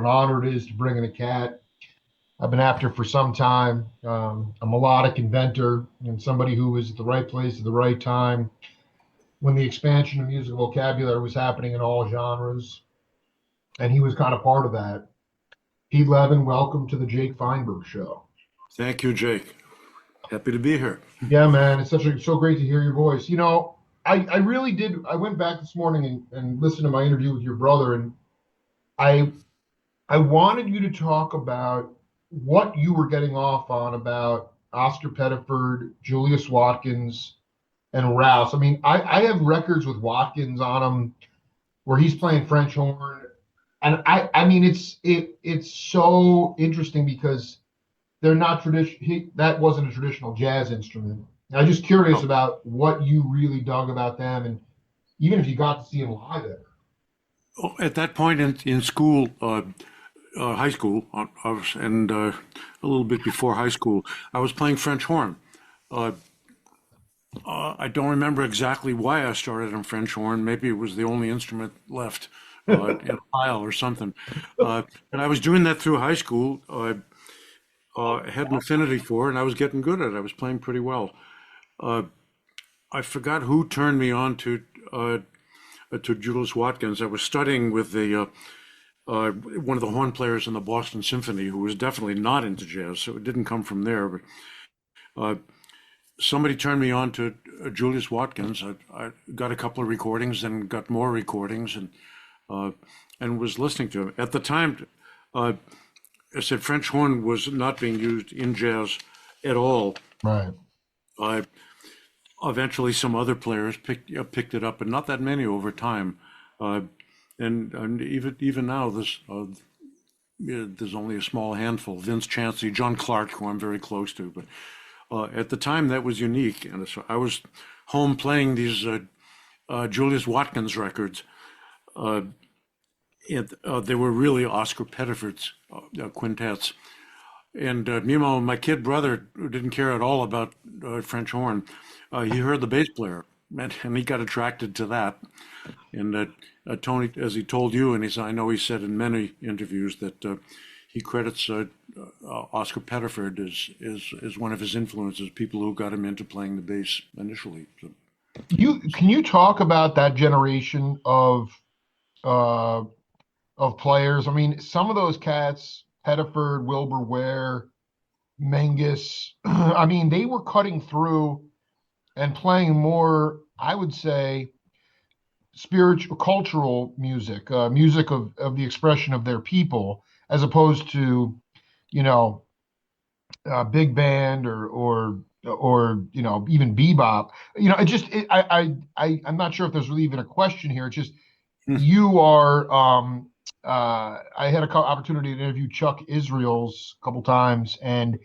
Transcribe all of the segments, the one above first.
an honor it is to bring in a cat I've been after for some time. A melodic inventor and somebody who was at the right place at the right time when the expansion of musical vocabulary was happening in all genres. And he was kind of part of that. Pete Levin, welcome to the Jake Feinberg Show. Thank you, Jake. Happy to be here. Yeah, man, it's so great to hear your voice. I really did. I went back this morning and listened to my interview with your brother, and I I wanted you to talk about what you were getting off on about Oscar Pettiford, Julius Watkins, and Rouse. I mean, I have records with Watkins on them where he's playing French horn, and I mean it's so interesting because they're not traditional. That wasn't a traditional jazz instrument. I'm just curious Oh, about what you really dug about them, and even if you got to see them live there. at that point in school, high school, and a little bit before high school, I was playing French horn. Uh, I don't remember exactly why I started on French horn. Maybe it was the only instrument left in a pile or something. And I was doing that through high school. I had an affinity for it, and I was getting good at it. I was playing pretty well. Uh, I forgot who turned me on to Julius Watkins. I was studying with the one of the horn players in the Boston Symphony, who was definitely not into jazz, so it didn't come from there. But uh, somebody turned me on to Julius Watkins. I got a couple of recordings, and got more recordings, uh, and was listening to him. At the time, uh, I said French horn was not being used in jazz at all. Right. Uh, Eventually, some other players picked it up, but not that many over time. Uh, and even now, yeah, there's only a small handful. Vince Chancey, John Clark, who I'm very close to, but at the time that was unique. And so I was home playing these Julius Watkins records. Uh, they were really Oscar Pettiford's quintets. And meanwhile, my kid brother, who didn't care at all about French horn, he heard the bass player, and he got attracted to that. And Tony, as he told you, and I know he said in many interviews that he credits Oscar Pettiford as one of his influences, people who got him into playing the bass initially. So, You can you talk about that generation uh, of players? I mean, some of those cats, Pettiford, Wilbur Ware, Mengus, I mean, they were cutting through and playing more, I would say, spiritual, cultural music, music of the expression of their people, as opposed to, you know, big band or even bebop. It just I'm not sure if there's really even a question here. It's just you are. I had a opportunity to interview Chuck Israels a couple times, and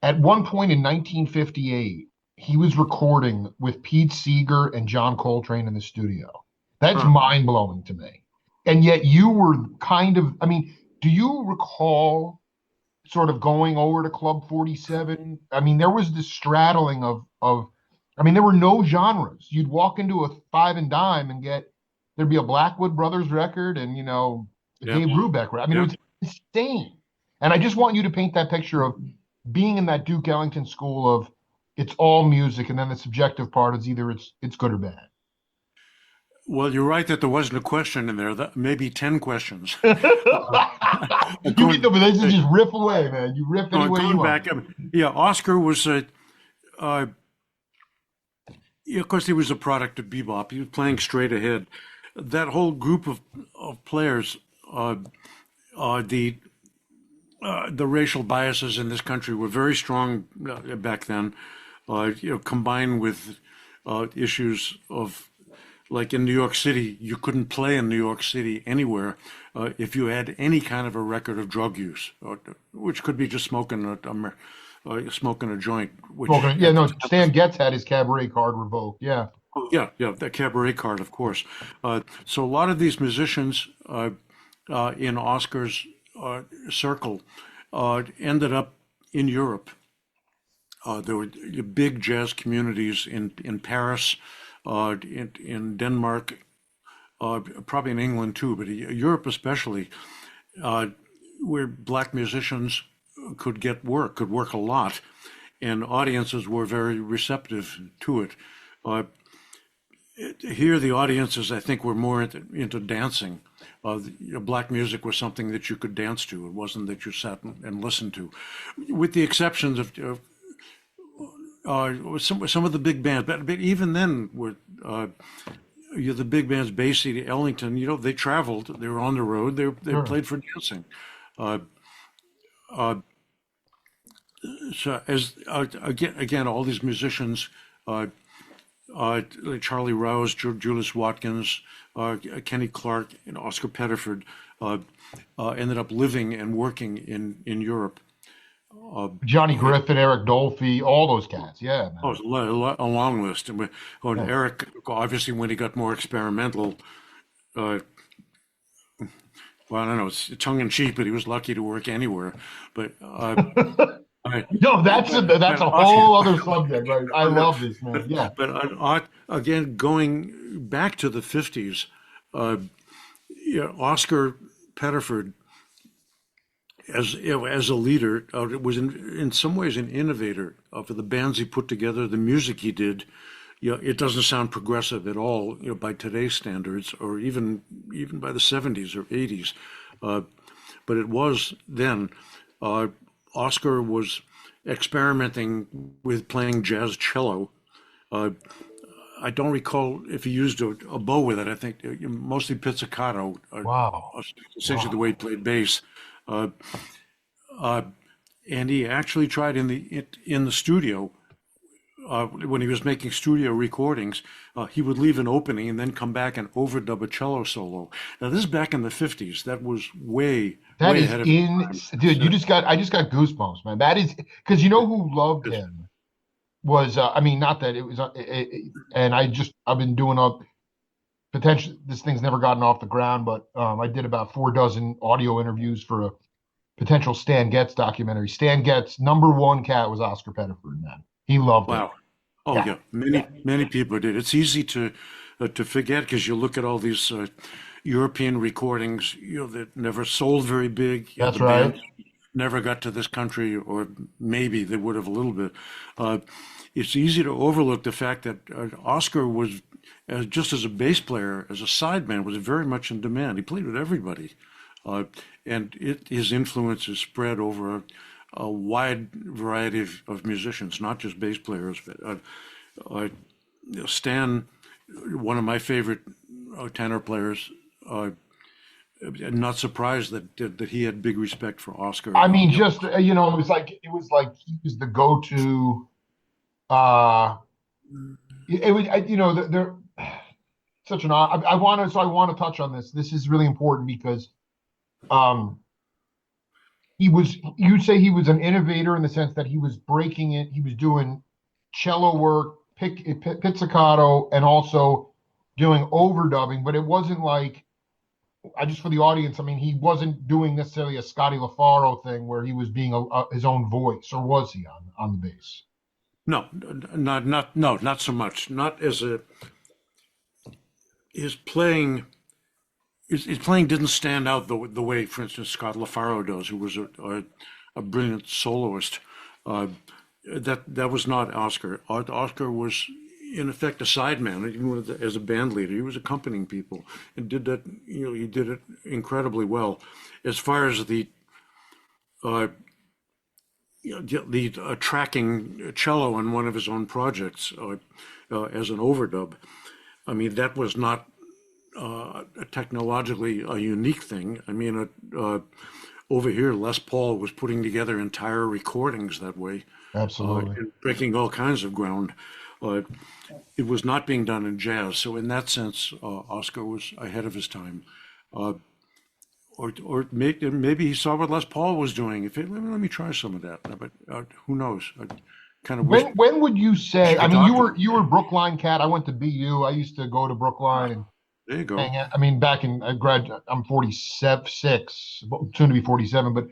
at one point in 1958, he was recording with Pete Seeger and John Coltrane in the studio. That's huh. mind blowing to me. And yet you were kind of, I mean, do you recall sort of going over to Club 47? I mean, there was this straddling I mean, there were no genres. You'd walk into a five and dime and there'd be a Blackwood Brothers record and, a Yeah, Dave Brubeck record. I mean, it yeah. was insane. And I just want you to paint that picture of being in that Duke Ellington school of it's all music, and then the subjective part is either it's good or bad. Well, you're right that there wasn't a question in there. That maybe 10 questions. You get Going, the this is just riff away, man. You riff any way you going want. back, yeah, Oscar was uh, yeah, of course, he was a product of bebop. He was playing straight ahead. That whole group of players, uh, the the racial biases in this country were very strong back then. Combined with issues of like in New York City, you couldn't play in New York City anywhere if you had any kind of a record of drug use, which could be just smoking a joint, which Smoking. Yeah, no. Stan Getz had his cabaret card revoked. Yeah. yeah, yeah, the cabaret card, of course. So a lot of these musicians in Oscar's circle ended up in Europe. There were big jazz communities in Paris, in Denmark, probably in England too, but Europe especially. where black musicians could work a lot, and audiences were very receptive to it. Uh, Here, the audiences, I think, were more into dancing. Black music was something that you could dance to. It wasn't that you sat and listened to, with the exceptions of some of the big bands. But even then, were the big bands, Basie, Ellington. They traveled. They were on the road. They Sure. played for dancing. Uh, uh, so as again, all these musicians. Like Charlie Rouse, Julius Watkins, Kenny Clark, and Oscar Pettiford ended up living and working in Europe. Johnny And, Griffin, Eric Dolphy, all those cats. Yeah, oh, man. it's a long list. And Yeah. Eric, obviously, when he got more experimental, uh, well, I don't know, it's tongue in cheek, but he was lucky to work anywhere. But I, No, that's but a whole other subject, right? I love this, man. but Yeah. again, going back to the 50s, uh, Oscar Pettiford, as a leader, was in some ways an innovator for the bands he put together, the music he did. It doesn't sound progressive at all, by today's standards, or even by the 70s or 80s, uh, but it was then. Uh, Oscar was experimenting with playing jazz cello. Uh, I don't recall if he used a bow with it. I think mostly pizzicato, Wow. essentially the Wow. way he played bass. Uh, uh, and he actually tried in the studio when he was making studio recordings. He would leave an opening and then come back and overdub a cello solo. Now this is back in the 50s. That was That way is ahead of his in, time. dude. I just got goosebumps, man. That is because you know who loved him was, I mean, not that it was, and I've been doing a potential. This thing's never gotten off the ground, but I did about 4 dozen audio interviews for a potential Stan Getz documentary. Stan Getz' number one cat was Oscar Pettiford, man. He loved him. Wow. Oh Yeah, yeah, yeah, many people did. It's easy to forget because you look at all these European recordings, that never sold very big. that's The right. band never got to this country, or maybe they would have a little bit. Uh, it's easy to overlook the fact that Oscar was, just as a bass player, as a sideman, was very much in demand. He played with everybody, uh, and his influence is spread over a wide variety of musicians, not just bass players. But uh, Stan, one of my favorite tenor players. Not surprised that he had big respect for Oscar. I mean, just it was like he was the go-to. Uh, it was, there such an odd. I want to touch on this. This is really important because um, you'd say he was an innovator in the sense that he was breaking it. He was doing cello work, pizzicato, and also doing overdubbing. But it wasn't like, I just for the audience. I mean, he wasn't doing necessarily a Scotty LaFaro thing where he was being his own voice, or was he on the bass? No, not so much. Not as a his playing. His playing didn't stand out the way, for instance, Scott LaFaro does, who was a brilliant soloist. Uh, that was not Oscar. Oscar was, in effect, a sideman, even as a band leader. He was accompanying people and did that. He did it incredibly well. As far as uh, the tracking cello on one of his own projects as an overdub, I mean, that was not technologically a unique thing. I mean, over here, Les Paul was putting together entire recordings that way, Absolutely. and breaking all kinds of ground. Uh, it was not being done in jazz. So in that sense, Oscar was ahead of his time. Uh, or maybe he saw what Les Paul was doing. Let me try some of that. But who knows? I kind of wish When would you say? you I could mean, talk to him. you were Brookline cat. I went to BU. I used to go to Brookline Ah, and there you go. hang out. I mean, back in I grad. I'm 47, 6, soon to be 47. But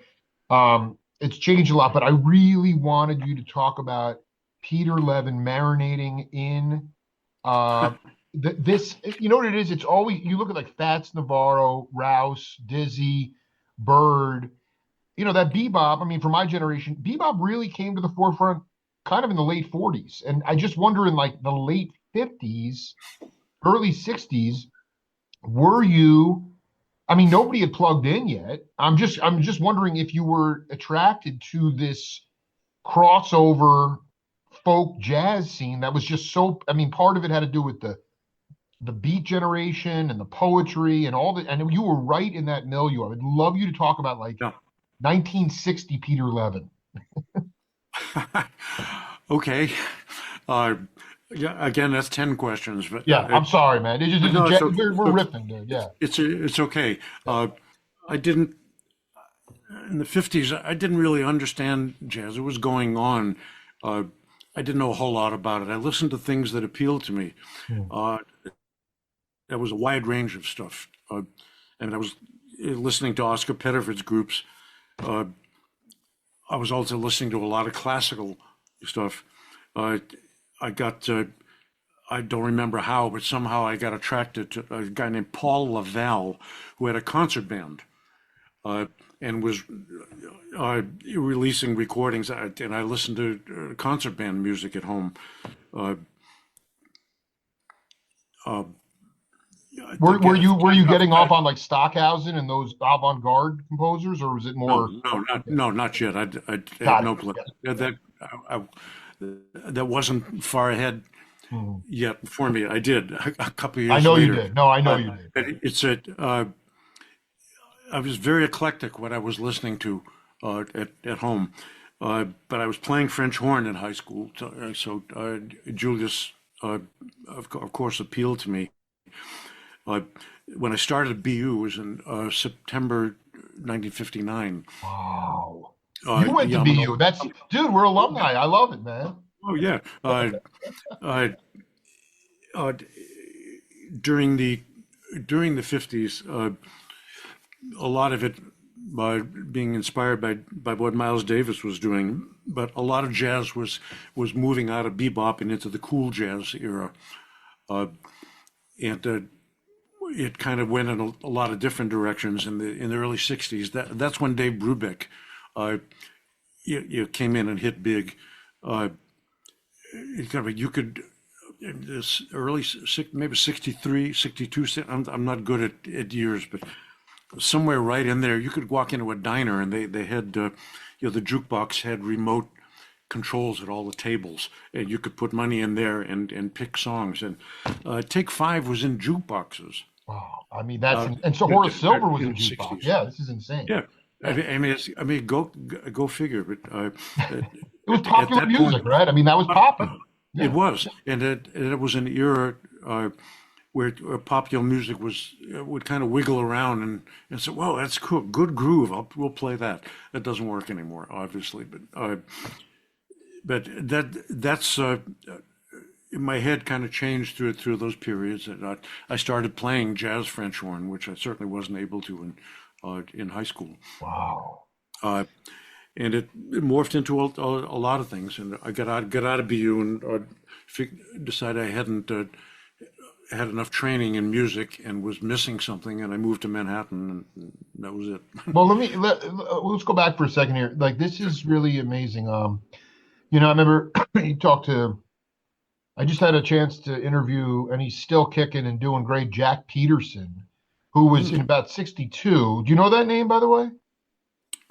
it's changed a lot. But I really wanted you to talk about Peter Levin marinating in uh this. You know what it is? It's always, you look at like Fats Navarro, Rouse, Dizzy, Bird. that bebop, I mean, for my generation, bebop really came to the forefront kind of in the late 40s. And I just wonder in like the late 50s, early 60s, were you, I mean, nobody had plugged in yet. I'm just wondering if you were attracted to this crossover folk jazz scene that was just so, I mean, part of it had to do with the beat generation and the poetry and all that. And you were right in that milieu. I would love you to talk about like Yeah. 1960 Peter Levin. Okay. Uh, yeah, again, that's 10 questions, but Yeah, I'm sorry, man. no, it's okay. We're riffing, dude. Yeah. It's okay. I didn't in the 50s. I didn't really understand jazz. It was going on. Uh, I didn't know a whole lot about it. I listened to things that appealed to me. Hmm. Uh, there was a wide range of stuff, and I was listening to Oscar Pettiford's groups. Uh, I was also listening to a lot of classical stuff. Uh, I got I don't remember how, but somehow I got attracted to a guy named Paul Lavelle, who had a concert band uh, and was releasing recordings. And I listened to concert band music at home. Uh, uh, I think, Were you getting off on like Stockhausen and those avant-garde composers, or was it more? not yet. I had Got no it. clue. Yeah. I, that wasn't far ahead Mhm. yet for me. I did a couple of I years know you later. did. No, I know Uh, you did. but it's a I was very eclectic what I was listening to at home. But I was playing French horn in high school, so Julius, of course, appealed to me. Uh, when I started at BU was in September 1959. Wow. You went to Yamano. BU. That's dude. We're alumni. I love it, man. Oh yeah. Uh, uh, during the 50s, a lot of it being inspired by what Miles Davis was doing, but a lot of jazz was moving out of bebop and into the cool jazz era, uh, and it kind of went in a lot of different directions in the early '60s. That's when Dave Brubeck you came in and hit big. Uh, you could in this early maybe 63, 62. I'm not good at years, but somewhere right in there, you could walk into a diner and they had, the jukebox had remote controls at all the tables, and you could put money in there and pick songs. And Take Five was in jukeboxes Wow. I mean, that's uh, and so Horace Silver was in in the jukebox. 60s. Yeah, this is insane. Yeah. Yeah. I mean, go figure. But at, It was at popular that point, music, right? I mean, that was popular. it Yeah. was, and it was an era where popular music would kind of wiggle around and say, "Whoa, that's cool, good groove. We'll play that." That doesn't work anymore, obviously, but that's my head kind of changed through those periods. And I started playing jazz French horn, which I certainly wasn't able to in high school. Wow. Uh, and it morphed into a lot of things. And I got out of BU and decided I hadn't had enough training in music and was missing something, and I moved to Manhattan, and that was it. Well, let's go back for a second here. Like, this is really amazing. I remember you talked to. I just had a chance to interview, and he's still kicking and doing great. Jack Peterson, who was in about 62. Do you know that name, by the way?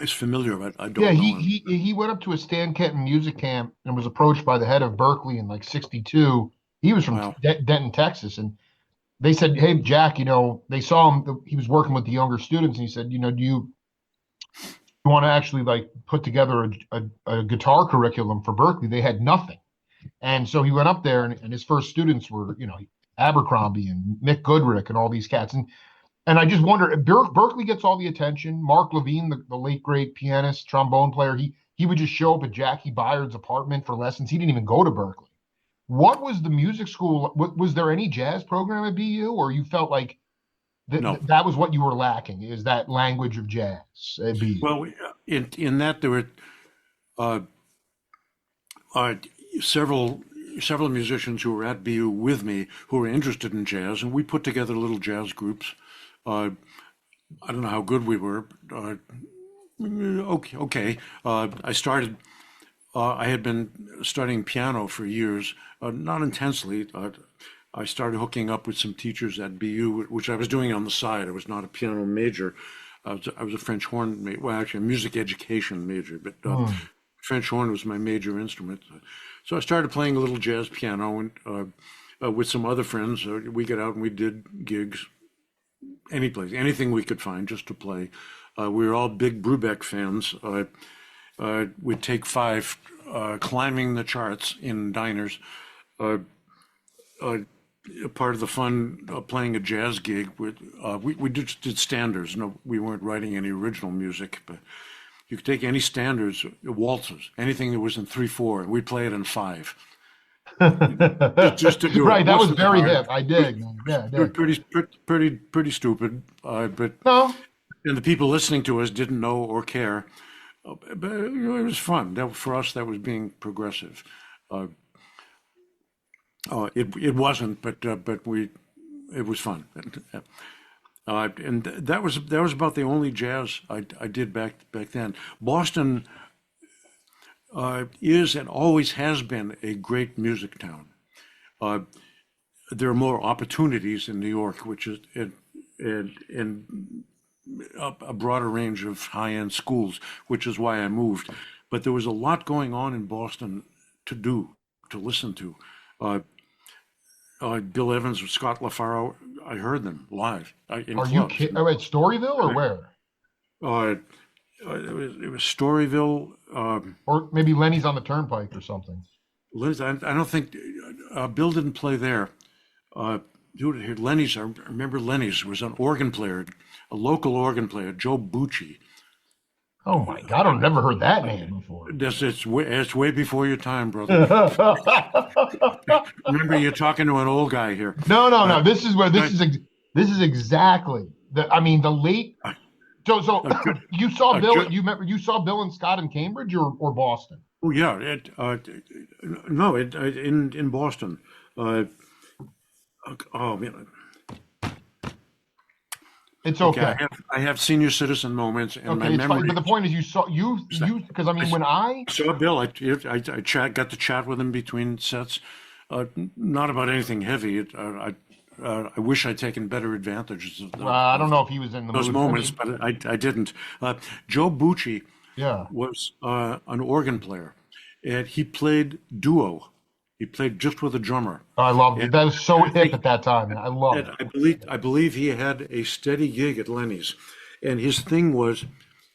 It's familiar, but I Yeah, don't know him. he went up to a Stan Kenton music camp and was approached by the head of Berkeley in like 62. He was from Wow. Denton, Texas, and they said, "Hey, Jack, they saw him. He was working with the younger students, and he said, do you want to actually like put together a guitar curriculum for Berkeley?" They had nothing, and so he went up there, and his first students were, Abercrombie and Mick Goodrick and all these cats, and I just wonder, Berkeley gets all the attention. Mark Levine, the late great pianist, trombone player, he would just show up at Jackie Byard's apartment for lessons. He didn't even go to Berkeley. What was the music school? Was there any jazz program at BU, or you felt like No. that was what you were lacking? Is that language of jazz at BU? Well, in that there were uh, uh, several musicians who were at BU with me who were interested in jazz, and we put together little jazz groups. Uh, I don't know how good we were. Okay, okay. I started. I had been studying piano for years, not intensely. I started hooking up with some teachers at BU, which I was doing on the side. I was not a piano major. I was a French horn, well, actually, a music education major, but Hmm. French horn was my major instrument. So I started playing a little jazz piano and with some other friends. We got out and we did gigs, any place, anything we could find just to play. We were all big Brubeck fans. We'd take five, climbing the charts in diners. Uh, uh, Part of the fun of playing a jazz gig, we just did standards. No, we weren't writing any original music, but you could take any standards, waltzes, anything that was in 3/4, and we'd play it in five, just to do it. It Right, that was wasn't that very hard. hip. I dig, man. Yeah, I It was dig. pretty stupid, but No, and the people listening to us didn't know or care. But it was fun. That for us, that was being progressive. Uh, it wasn't, but we it was fun. And that was about the only jazz I did back then. Boston is and always has been a great music town. Uh, there are more opportunities in New York, which is and a broader range of high-end schools, which is why I moved. But there was a lot going on in Boston to do, to listen to. Uh, Gil Evans or Scott LaFaro, I heard them live in are you clubs. kidding? Oh, at Storyville or where? Uh, it was Storyville. Or maybe Lenny's on the Turnpike or something. Liz, I don't think Bill didn't play there. Uh, Dude, here, Lenny's. I remember Lenny's was an organ player, a local organ player, Joe Bucci. Oh my God, I've never heard that name before. It's way before your time, brother. Remember, you're talking to an old guy here. No, no, Uh, no. This is where I, this is exactly the. I mean, the late. So Ju- you saw Bill. Ju- You remember you saw Bill and Scott in Cambridge or Boston? oh yeah, no, in Boston. Uh, oh man, It's okay, okay. I have senior citizen moments, and my Okay, it's fine. But memory. the point is, you saw you because I I mean, when I saw Bill. Got to chat with him between sets, not about anything heavy. I wish I'd taken better advantages I don't of know if he was in the those mood. I moments, mean, but I didn't. Joe Bucci yeah, was an organ player, and he played duo. He played just with a drummer, I loved and it. That was so I hip think at that time, man. I loved and it. I believe he had a steady gig at Lenny's, and his thing was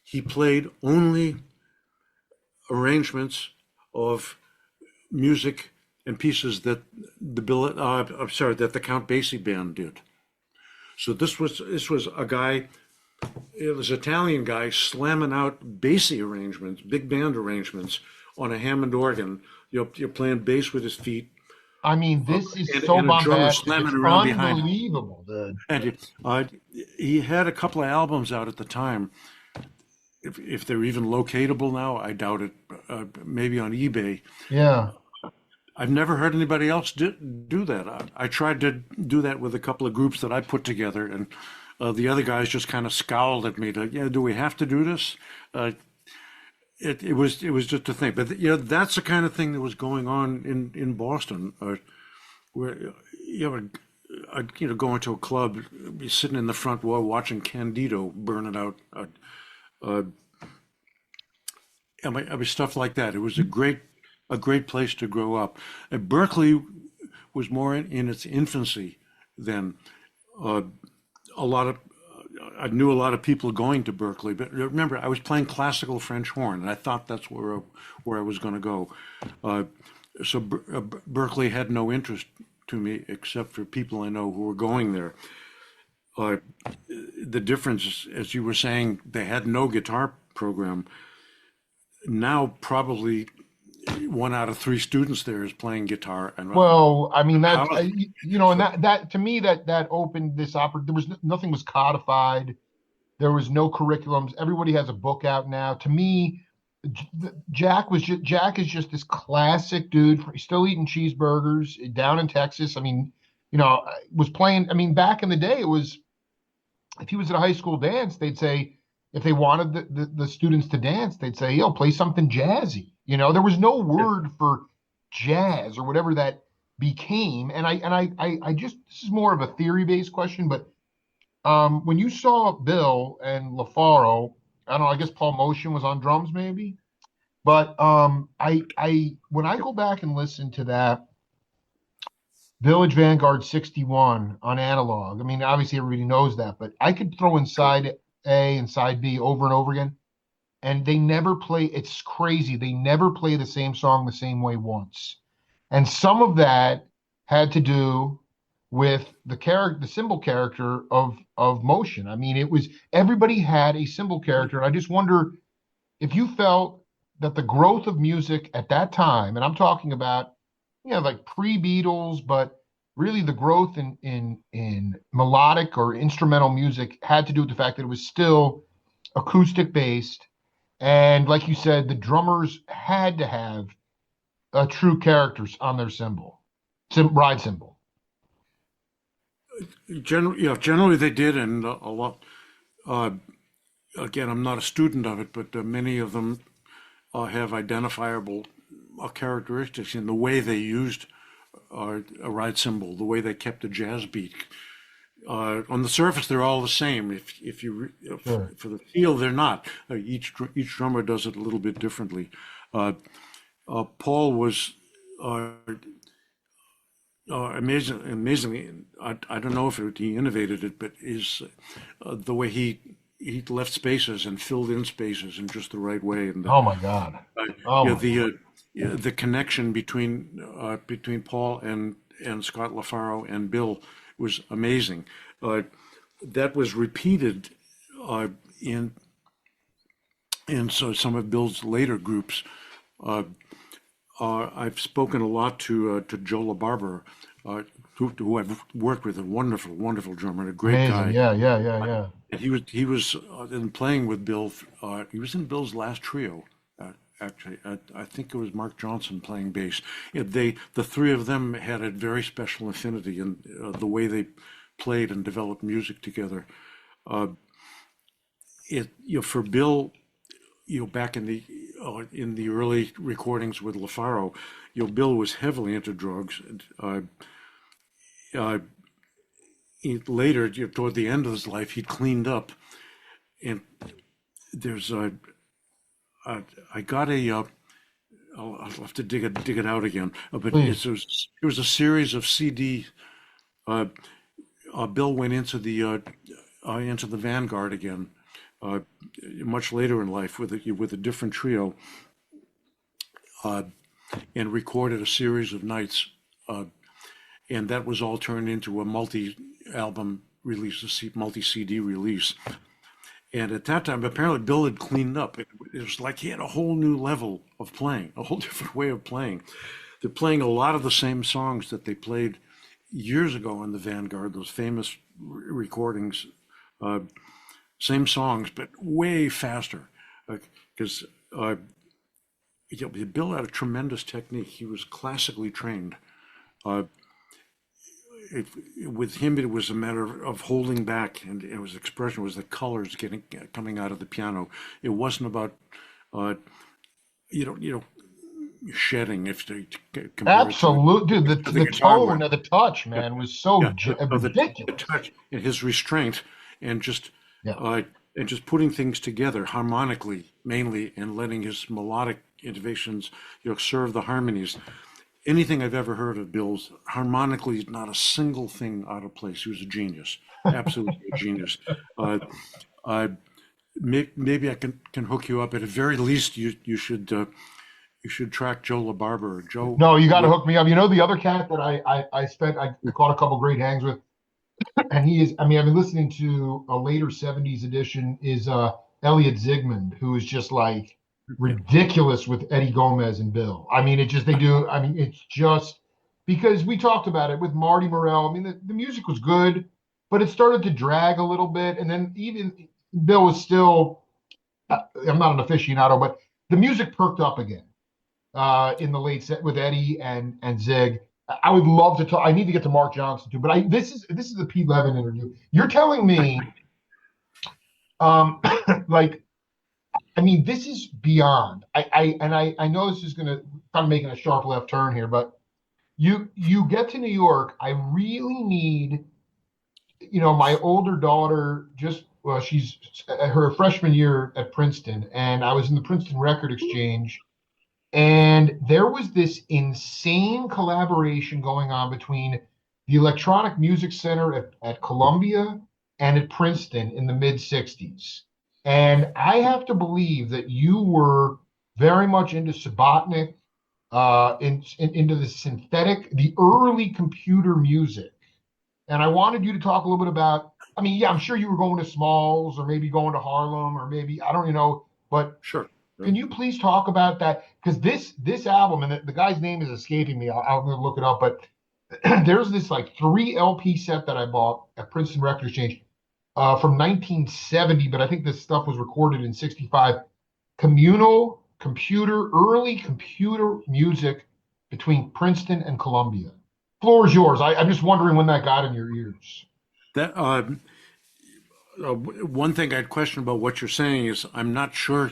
he played only arrangements of music and pieces that I'm sorry, that the Count Basie band did. So this was a guy, it was an Italian guy slamming out Basie arrangements, big band arrangements on a Hammond organ. You're playing bass with his feet, I mean, this is and, so and a drummer bombastic. slamming It's around behind him. unbelievable, dude. And he had a couple of albums out at the time. If they're even locatable now, I doubt it. Maybe on eBay. Yeah. I've never heard anybody else do that. I tried to do that with a couple of groups that I put together, and the other guys just kind of scowled at me. Yeah, do we have to do this? Uh, it was just a thing. But that's the kind of thing that was going on in Boston, where going to a club, be sitting in the front row watching Candido burn it out. Uh, I mean, stuff like that. It was a great place to grow up. And Berkeley was more in its infancy than uh, a lot of. I knew a lot of people going to Berkeley, but remember, I was playing classical French horn, and I thought that's where I was going to go. Uh, so Berkeley had no interest to me except for people I know who were going there. Uh, the difference, as you were saying, they had no guitar program. Now probably one out of three students there is playing guitar, and Well, I mean how that and that to me that opened this There was nothing was codified. There was no curriculums. Everybody has a book out now. To me, Jack is just this classic dude. He's still eating cheeseburgers down in Texas. I mean, was playing. I mean, back in the day, it was if he was at a high school dance, they'd say, if they wanted the students to dance, they'd say, yo, play something jazzy. There was no Yeah. word for jazz or whatever that became. And I just, this is more of a theory-based question, but when you saw Bill and LaFaro, I don't know, I guess Paul Motion was on drums maybe. But I when I go back and listen to that Village Vanguard 61 on analog, I mean, obviously everybody knows that, but I could throw in side A and side B over and over again, and they never play, it's crazy. They never play the same song the same way once. And some of that had to do with the symbol character of Motion. I mean, it was everybody had a symbol character. And I just wonder if you felt that the growth of music at that time, and I'm talking about, like pre-Beatles, but really the growth in melodic or instrumental music had to do with the fact that it was still acoustic based. And like you said, the drummers had to have true characters on their ride cymbal. Generally they did, and a lot. Uh, Again, I'm not a student of it, but many of them have identifiable characteristics in the way they used a ride cymbal, the way they kept a jazz beat. On the surface, they're all the same. Sure. For the feel, they're not. Each drummer does it a little bit differently. Paul was amazingly. I don't know if he innovated it, but the way he left spaces and filled in spaces in just the right way, and Oh my God. Oh yeah, my God. the connection between Paul and Scott LaFaro and Bill was amazing. Uh, that was repeated uh, in so some of Bill's later groups. Uh, I've spoken a lot to Joe LaBarbera, who I've worked with, a wonderful, wonderful drummer, and a great Amazing. guy. Yeah, yeah, yeah, yeah. And he was in playing with Bill. He was in Bill's last trio. Actually, I think it was Mark Johnson playing bass. The three of them had a very special affinity in the way they played and developed music together. Uh, for Bill, back in the early recordings with LaFaro, Bill was heavily into drugs. And, uh, later, toward the end of his life, he'd cleaned up, and there's a. I got I'll have to dig it out again. But Please. it was a series of CD. Uh, Bill went into the Vanguard again, uh, much later in life with a different trio, uh, and recorded a series of nights, and that was all turned into a multi-album release, multi-CD release. And at that time, apparently Bill had cleaned up. It was like he had a whole new level of playing, a whole different way of playing. They're playing a lot of the same songs that they played years ago in the Vanguard, those famous recordings, uh, same songs, but way faster. Because Bill had a tremendous technique. He was classically trained. Uh, it, with him, it was a matter of holding back, and it was expression was the colors coming out of the piano. It wasn't about uh, you know shedding if to compare it Absolutely, dude. to the The guitar tone work. of the touch, Yeah, man, was so yeah, the ridiculous. touch and his restraint, and Yeah. just putting things together harmonically mainly, and letting his melodic innovations serve the harmonies. Anything I've ever heard of Bill's harmonically, not a single thing out of place. He was a genius, absolutely a genius. Uh, uh, Maybe I can hook you up. At the very least, you should track Joe LaBarbera. Joe No, you got to would. hook me up. The other cat that I caught a couple great hangs with, and he is. I mean, I've been listening to a later '70s edition. Is Elliot Zigmund, who is just like Yeah, ridiculous with Eddie Gomez and Bill. I mean, it just they do. I mean, it's just because we talked about it with Marty Morell. I mean, the music was good, but it started to drag a little bit, and then even Bill was still. I'm not an aficionado, but the music perked up again in the late set with Eddie and Zig. I would love to talk. I need to get to Mark Johnson too, but this is the Pete Levin interview. You're telling me Like, I mean, this is beyond. I know this is going to kind of making a sharp left turn here, but you get to New York. I really need, my older daughter just, well, she's her freshman year at Princeton, and I was in the Princeton Record Exchange, and there was this insane collaboration going on between the Electronic Music Center at Columbia and at Princeton in the mid 60s. And I have to believe that you were very much into Subotnick, into the synthetic, the early computer music. And I wanted you to talk a little bit about, I mean, yeah, I'm sure you were going to Smalls or maybe going to Harlem or maybe, I don't know, but Sure. can you please talk about that? Because this album, and the guy's name is escaping me. I'll look it up, but there's this like 3 LP set that I bought at Princeton Record Exchange from 1970, but I think this stuff was recorded in 65. Early computer music between Princeton and Columbia. Floor is yours. I'm just wondering when that got in your ears. That one thing I'd question about what you're saying is I'm not sure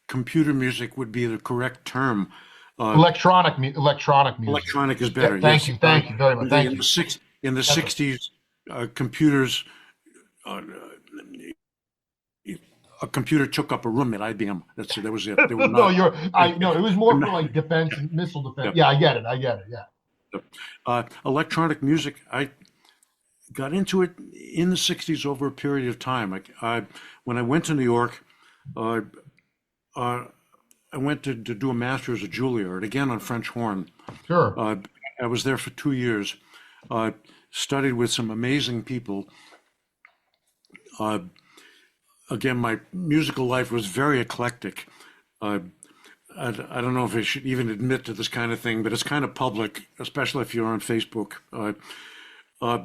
computer music would be the correct term. Uh, Electronic music. Electronic is Yeah, better. Yes. thank you very much. Thank In you. in the That's a, 60s, computers uh, a computer took up a room at IBM. That was it. They were no, not. I no, it was more I'm for not- like defense and missile defense. yeah. Yeah, I get it. I get it. Yeah. Electronic music. I got into it in the 60s over a period of time. When I went to New York, uh, uh, I went to do a master's at Juilliard, again on French horn. Sure. Uh, I was there for 2 years, uh, studied with some amazing people. Uh, Again, my musical life was very eclectic. Uh, I don't know if I should even admit to this kind of thing, but it's kind of public, especially if you're on Facebook. Uh,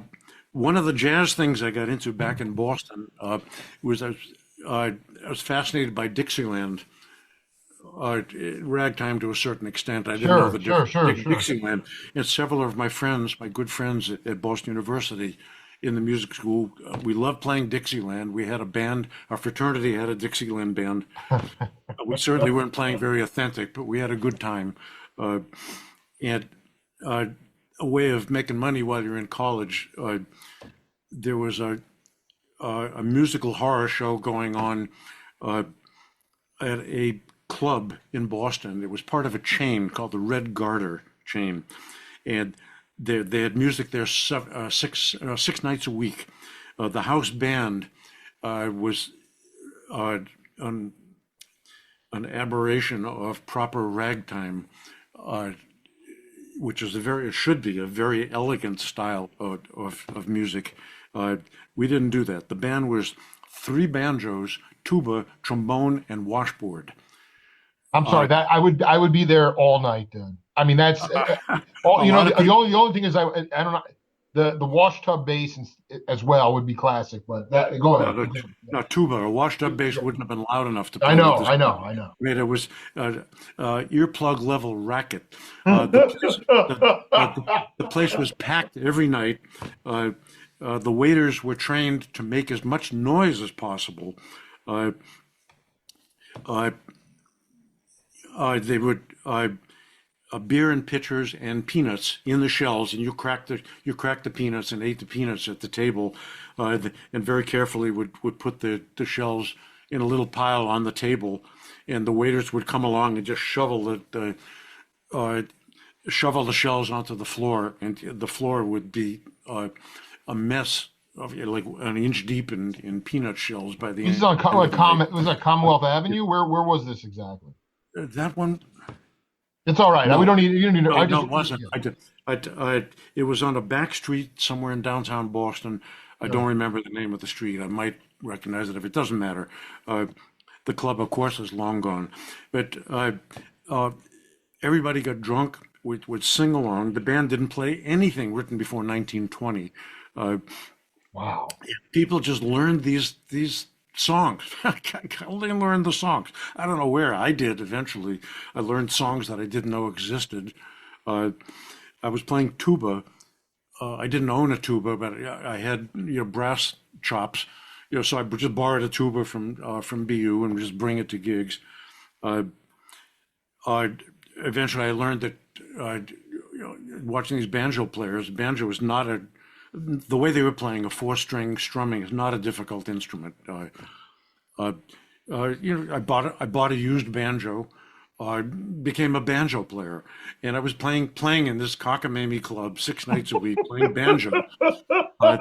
One of the jazz things I got into back in Boston was I was fascinated by Dixieland, ragtime to a certain extent. I didn't know Sure. the Sure. difference Sure. between Sure. Dixieland and several of my friends, my good friends at Boston University in the music school. We loved playing Dixieland. We had a band, our fraternity had a Dixieland band. We certainly weren't playing very authentic, but we had a good time. Uh, and uh, a way of making money while you're in college, there was a musical horror show going on uh, at a club in Boston. It was part of a chain called the Red Garter chain, and they had music there 6 nights a week. The house band was an aberration of proper ragtime, uh, which is it should be a very elegant style of music. We didn't do that. The band was three banjos, tuba, trombone, and washboard. I'm Uh, sorry that I would be there all night then. I mean, that's all. a lot of people, The only thing is I don't know, the wash tub bass as well would be classic. But that go no, ahead. no, Continue. no, tuba, a washed up bass Yeah. wouldn't have been loud enough to I play with know. this. I know. I know. I mean, it was earplug level racket. The place, the place was packed every night. Uh, the waiters were trained to make as much noise as possible. Uh, uh, they would beer in pitchers and peanuts in the shells, and you cracked the peanuts and ate the peanuts at the table, and very carefully would put the shells in a little pile on the table, and the waiters would come along and just uh, shovel the shells onto the floor, and the floor would be a mess of like an inch deep in peanut shells by the This is on end of the night. Was that Commonwealth Avenue? Where was this exactly? That one, It's all right. We no, don't need. You don't need. no, I no, just. it wasn't. Yeah. It was on a back street somewhere in downtown Boston. I don't Sure. remember the name of the street. I might recognize it if it doesn't matter. Uh, the club, of course, is long gone, but uh, everybody got drunk. Would sing along. The band didn't play anything written before 1920. Uh, Wow. People just learned these songs. I only learned the songs. I don't know where I did eventually. I learned songs that I didn't know existed. Uh, I was playing tuba. I didn't own a tuba, but I had brass chops, so I just borrowed a tuba from BU and just bring it to gigs. Uh, uh, Eventually, I learned that watching these banjo players, banjo is not the way they were playing a four-string strumming is not a difficult instrument. Uh, I bought a used banjo, became a banjo player, and I was playing in this cockamamie club 6 nights a week playing banjo. Uh,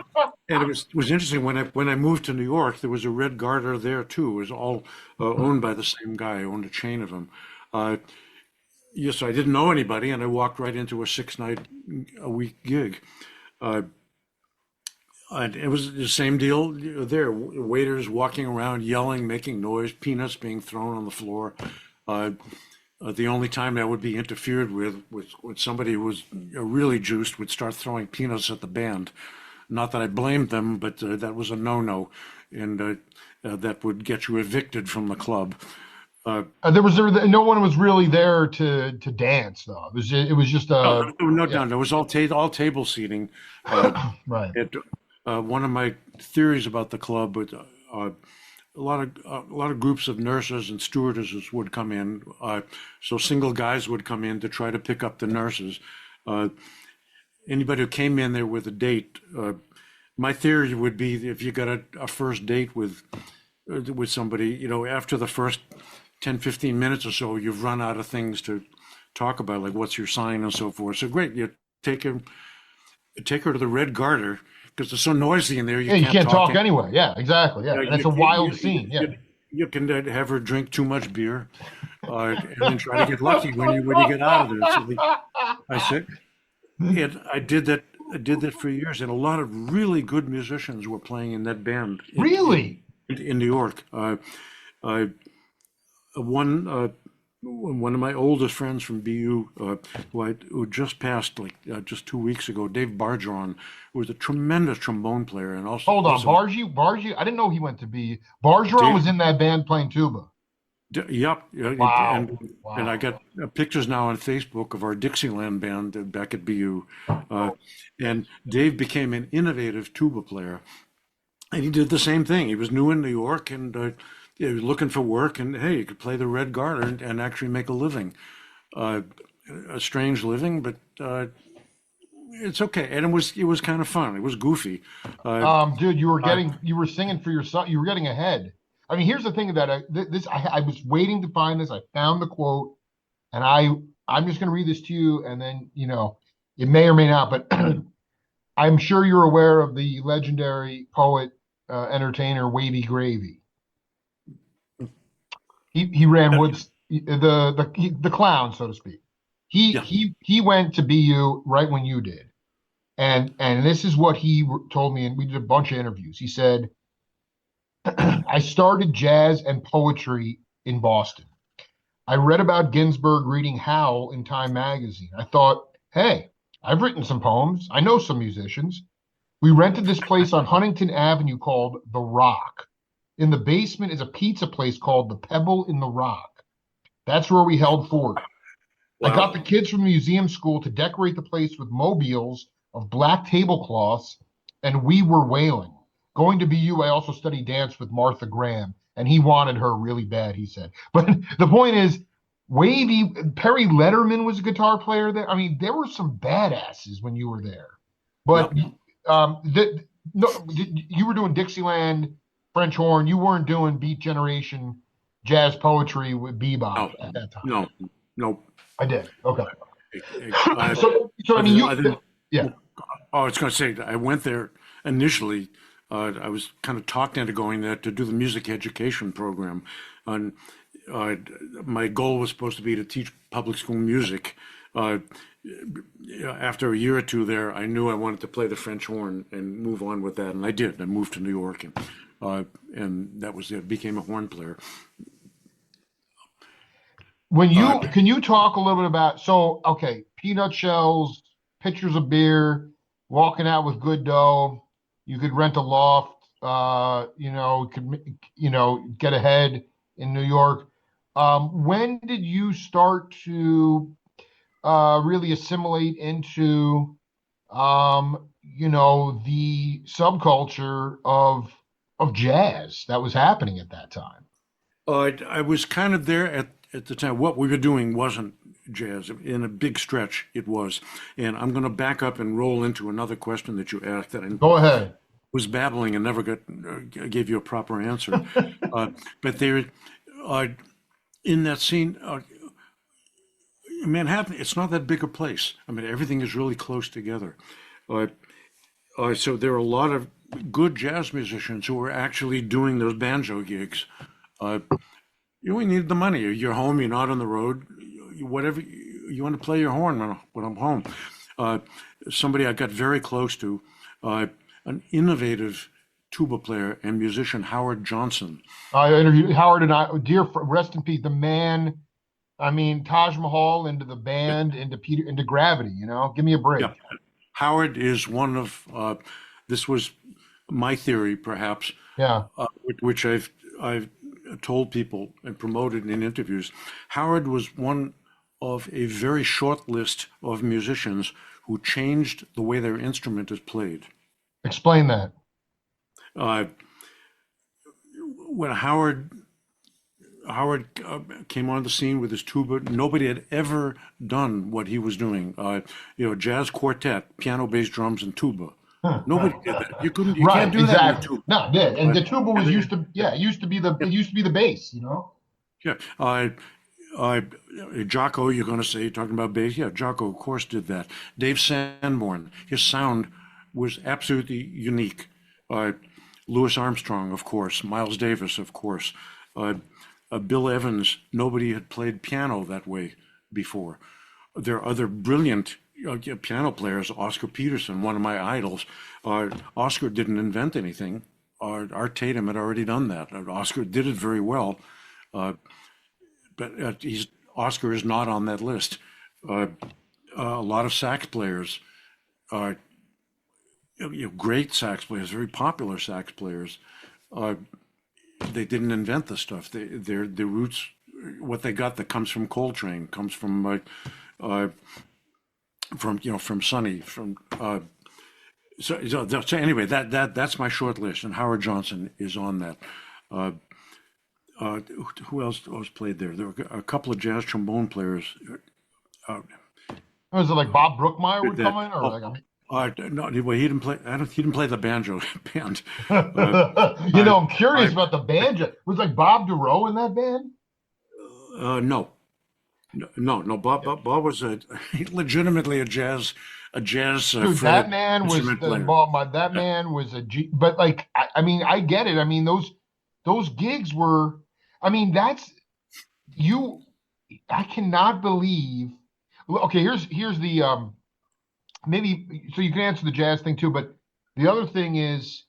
and it was interesting when I moved to New York, there was a Red Garter there too. It was all owned by the same guy, owned a chain of them. Uh, yes, I didn't know anybody, and I walked right into a 6 night a week gig. Uh, and it was the same deal there. Waiters walking around, yelling, making noise, peanuts being thrown on the floor. Uh, the only time that would be interfered with was when somebody who was really juiced would start throwing peanuts at the band. Not that I blamed them, but that was a no-no, and that would get you evicted from the club. No one was really there to dance though. It was just No, a no, yeah. no, no. It was all table seating. Uh, Right. it, One of my theories about the club was a lot of groups of nurses and stewardesses would come in. So single guys would come in to try to pick up the nurses. Uh, Anybody who came in there with a date, my theory would be that if you got a first date with somebody, after the first 10, 15 minutes or so, you've run out of things to talk about, like what's your sign and so forth. So great, you take her to the Red Garter because it's so noisy in there, you Yeah, you can't can't talk. talk anyway. Yeah, exactly. Yeah, and it's a wild scene. Yeah. You can have her drink too much beer, and then try to get lucky when you get out of there. I said, and I did that for years, and a lot of really good musicians were playing in that band Really? in New York. I one One of my oldest friends from BU, who just passed like just 2 weeks ago, Dave Bargeron, who was a tremendous trombone player and also Hold on, also Bargy. I didn't know he went to be. Bargeron Dave. was in that band playing tuba. Yep, yeah, Wow. and I Wow. got pictures now on Facebook of our Dixieland band back at BU, uh, and Dave became an innovative tuba player. And he did the same thing. He was new in New York and he was looking for work. And hey, you could play the Red Garter and actually make a living, uh, a strange living, but it's okay. And it was kind of fun. It was goofy. Uh, Dude, uh, you were singing for your son. You were getting ahead. I mean, here's the thing that I was waiting to find this. I found the quote, and I'm just going to read this to you, and then it may or may not, but I'm sure you're aware of the legendary poet, entertainer Wavy Gravy. He ran Woods, the clown, so to speak. He yeah. he he went to BU right when you did, and this is what he told me, and we did a bunch of interviews. He said, "I started jazz and poetry in Boston. I read about Ginsberg reading Howl in Time magazine. I thought, hey, I've written some poems. I know some musicians. We rented this place on Huntington Avenue called The Rock. In the basement is a pizza place called The Pebble in the Rock. That's where we held fort. I got Wow. the kids from the museum school to decorate the place with mobiles of black tablecloths, and we were wailing. Going to BU, I also studied dance with Martha Graham, and he wanted her really bad, he said. But the point is, Perry Letterman was a guitar player there. I mean, there were some badasses when you were there. But Yep. no, you were doing Dixieland, French horn. You weren't doing Beat Generation, jazz poetry with bebop No. at that time. No. No. I did. Okay. I, So I mean, I didn't. yeah. Oh, I was going to say I went there initially. I was kind of talked into going there to do the music education program, and uh, my goal was supposed to be to teach public school music. Uh, After a year or two there, I knew I wanted to play the French horn and move on with that, and I did. I moved to New York, and that was it. Became a horn player. Uh, Can you talk a little bit about, so okay, peanut shells, pitchers of beer, walking out with good dough. You could rent a loft. Get ahead in New York. When did you start to really assimilate into the subculture of of jazz that was happening at that time. I was kind of there at the time. What we were doing wasn't jazz. In a big stretch, it was. And I'm going to back up and roll into another question that you asked that I Go ahead. was babbling and never gave you a proper answer. But there, uh, in that scene, Manhattan, it's not that big a place. I mean, everything is really close together. Uh, so there are a lot of good jazz musicians who are actually doing those banjo gigs. Uh, you only need the money. You're home. You're not on the road. Whatever you want to play your horn when I'm home. Uh, Somebody I got very close to, an innovative tuba player and musician, Howard Johnson. I interviewed Howard and rest in peace, the man. I mean, Taj Mahal into the Yeah, band, into Gravity. Give me a break. yeah. Howard is one of. This was my theory, perhaps, Yeah, which I've told people and promoted in interviews. Howard was one of a very short list of musicians who changed the way their instrument is played. explain that. Uh, when Howard came on the scene with his tuba, nobody had ever done what he was doing. Jazz quartet, piano, bass, drums, and tuba. Nobody did that. You can't Right, do that in a exactly. tuba. No, it did. And But the tuba was used to, yeah, it used to be the bass. yeah, I, Jocko, you're going to say, talking about bass. Yeah, Jocko, of course, did that. Dave Sanborn, his sound was absolutely unique. Louis Armstrong, of course. Miles Davis, of course. Uh, Bill Evans, nobody had played piano that way before. There are other brilliant piano players. Oscar Peterson, one of my idols. Oscar didn't invent anything. Art Tatum had already done that. Oscar did it very well. But Oscar is not on that list. A lot of sax players are great sax players, very popular sax players. They didn't invent the stuff. Their roots, what they got that comes from Coltrane, comes from Sonny, so anyway, that's my short list, and Howard Johnson is on that. Uh, who else played there? There were a couple of jazz trombone players. Was it like Bob Brookmeyer would That come in, or like, no, well, he didn't play. He didn't play the banjo band. I, I'm curious I, about the band. Was like Bob Duro in that band? no, no. Bob was legitimately a jazz Dude, that fretted man was instrument the player. ball. That man was a G. But like, I mean, I get it. I mean, those gigs were. I mean, that's you. I cannot believe. Okay, here's the maybe so you can answer the jazz thing too, but the other thing is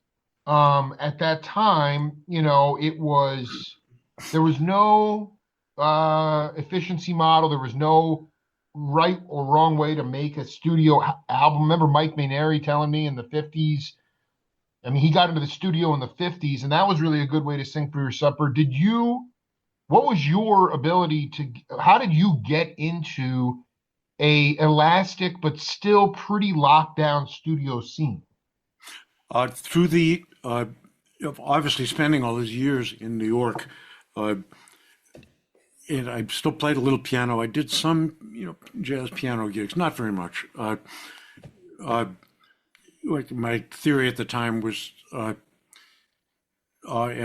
at that time, there was no efficiency model, there was no right or wrong way to make a studio album. Remember Mike Mainieri telling me in the 50s, I mean, he got into the studio in the 50s, and that was really a good way to sing for your supper. What was your ability how did you get into a elastic but still pretty locked down studio scene? Through the obviously spending all those years in New York, uh, and I still played a little piano. I did some, jazz piano gigs, not very much. Like my theory at the time was, and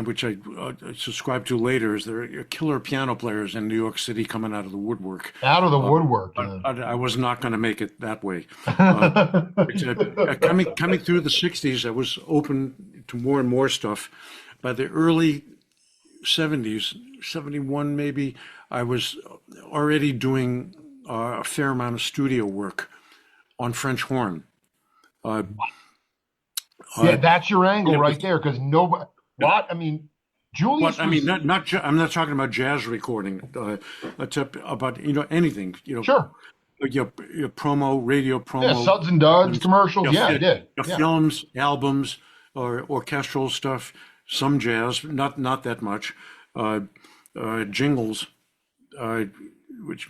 which I subscribed to later, is there are killer piano players in New York City coming out of the woodwork. Out of the Uh, woodwork, but yeah. I was not going to make it that way. Coming through the '60s, I was open to more and more stuff. By the early '70s, '71 maybe, I was already doing a fair amount of studio work on French horn. Uh, Yeah, uh, that's your and angle it was right there, because nobody, what? I mean, what Julius I mean, was, I'm not talking about jazz recording. About anything. sure. Your promo, radio Yeah, promo, Suds and Duds films, commercials. Yeah, I did. your Yeah. films, albums, or orchestral stuff, some jazz, not that much, jingles, uh, which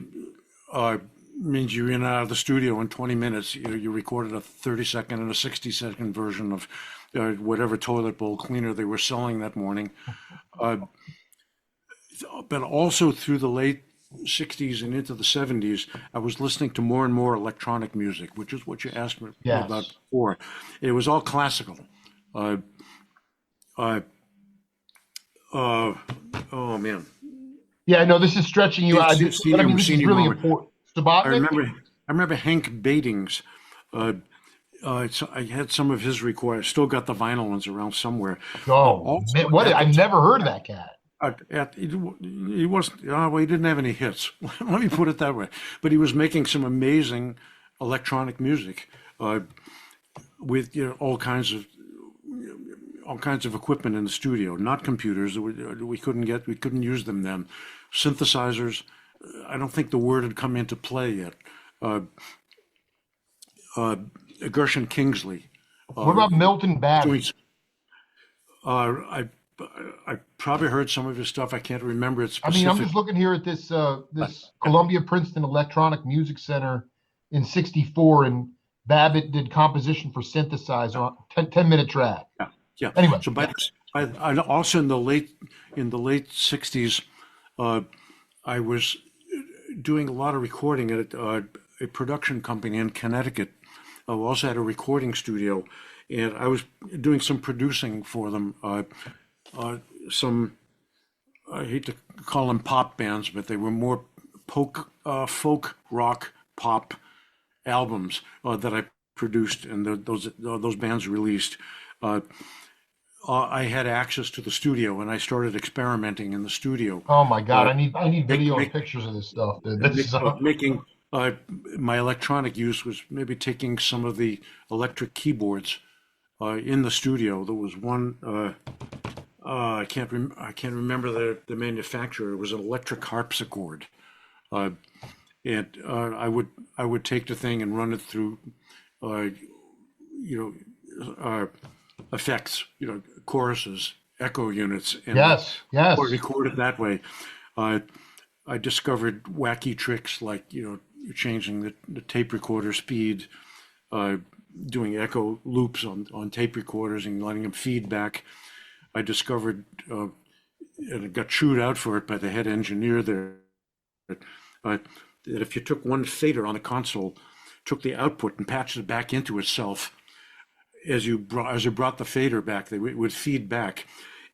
uh, means you're in and out of the studio in 20 minutes. You recorded a 30-second and a 60-second version of whatever toilet bowl cleaner they were selling that morning. Uh, but also through the late 60s and into the 70s, I was listening to more and more electronic music, which is what you asked me about Yes. before. It was all classical. Uh, uh, uh, oh man, Yeah, I know this is stretching you out, but I mean, this is senior really moment. important. I Subotnick? remember, I remember Hank Badings. Uh, I had some of his recordings. Still got the vinyl ones around somewhere. Oh, Also, man, what? at the I've never heard of that cat. he wasn't. Well, he didn't have any hits. Let me put it that way. But he was making some amazing electronic music with all kinds of equipment in the studio, not computers. We couldn't use them then. Synthesizers. I don't think the word had come into play yet. Uh, uh, Gershon Kingsley. What Uh, about Milton doing, Babbitt? I probably heard some of his stuff. I can't remember it I mean, I'm specific. just looking here at this But this Columbia Princeton Electronic Music Center in '64, and Babbitt did composition for synthesizer on 10-minute track. yeah, yeah. Anyway, So yeah. I also in the late '60s, uh, I was doing a lot of recording at a production company in Connecticut. I also had a recording studio, and I was doing some producing for them. Some I hate to call them pop bands, but they were more folk rock pop albums that I produced, and those bands released. Uh, I had access to the studio, and I started experimenting in the studio, Oh my God, uh, I need make, video and make, pictures of this stuff, dude. This is making my electronic use was maybe taking some of the electric keyboards in the studio. There was one. I can't remember the manufacturer. It was an electric harpsichord, uh, and I would take the thing and run it through, uh, you effects, choruses, echo units, and yes, yes. record it that way. Uh, I discovered wacky tricks like changing the tape recorder speed, uh, doing echo loops on tape recorders and letting them feedback. I discovered, and it got chewed out for it by the head engineer there, that if you took one fader on the console, took the output and patched it back into itself, as you brought the fader back, it would feed back,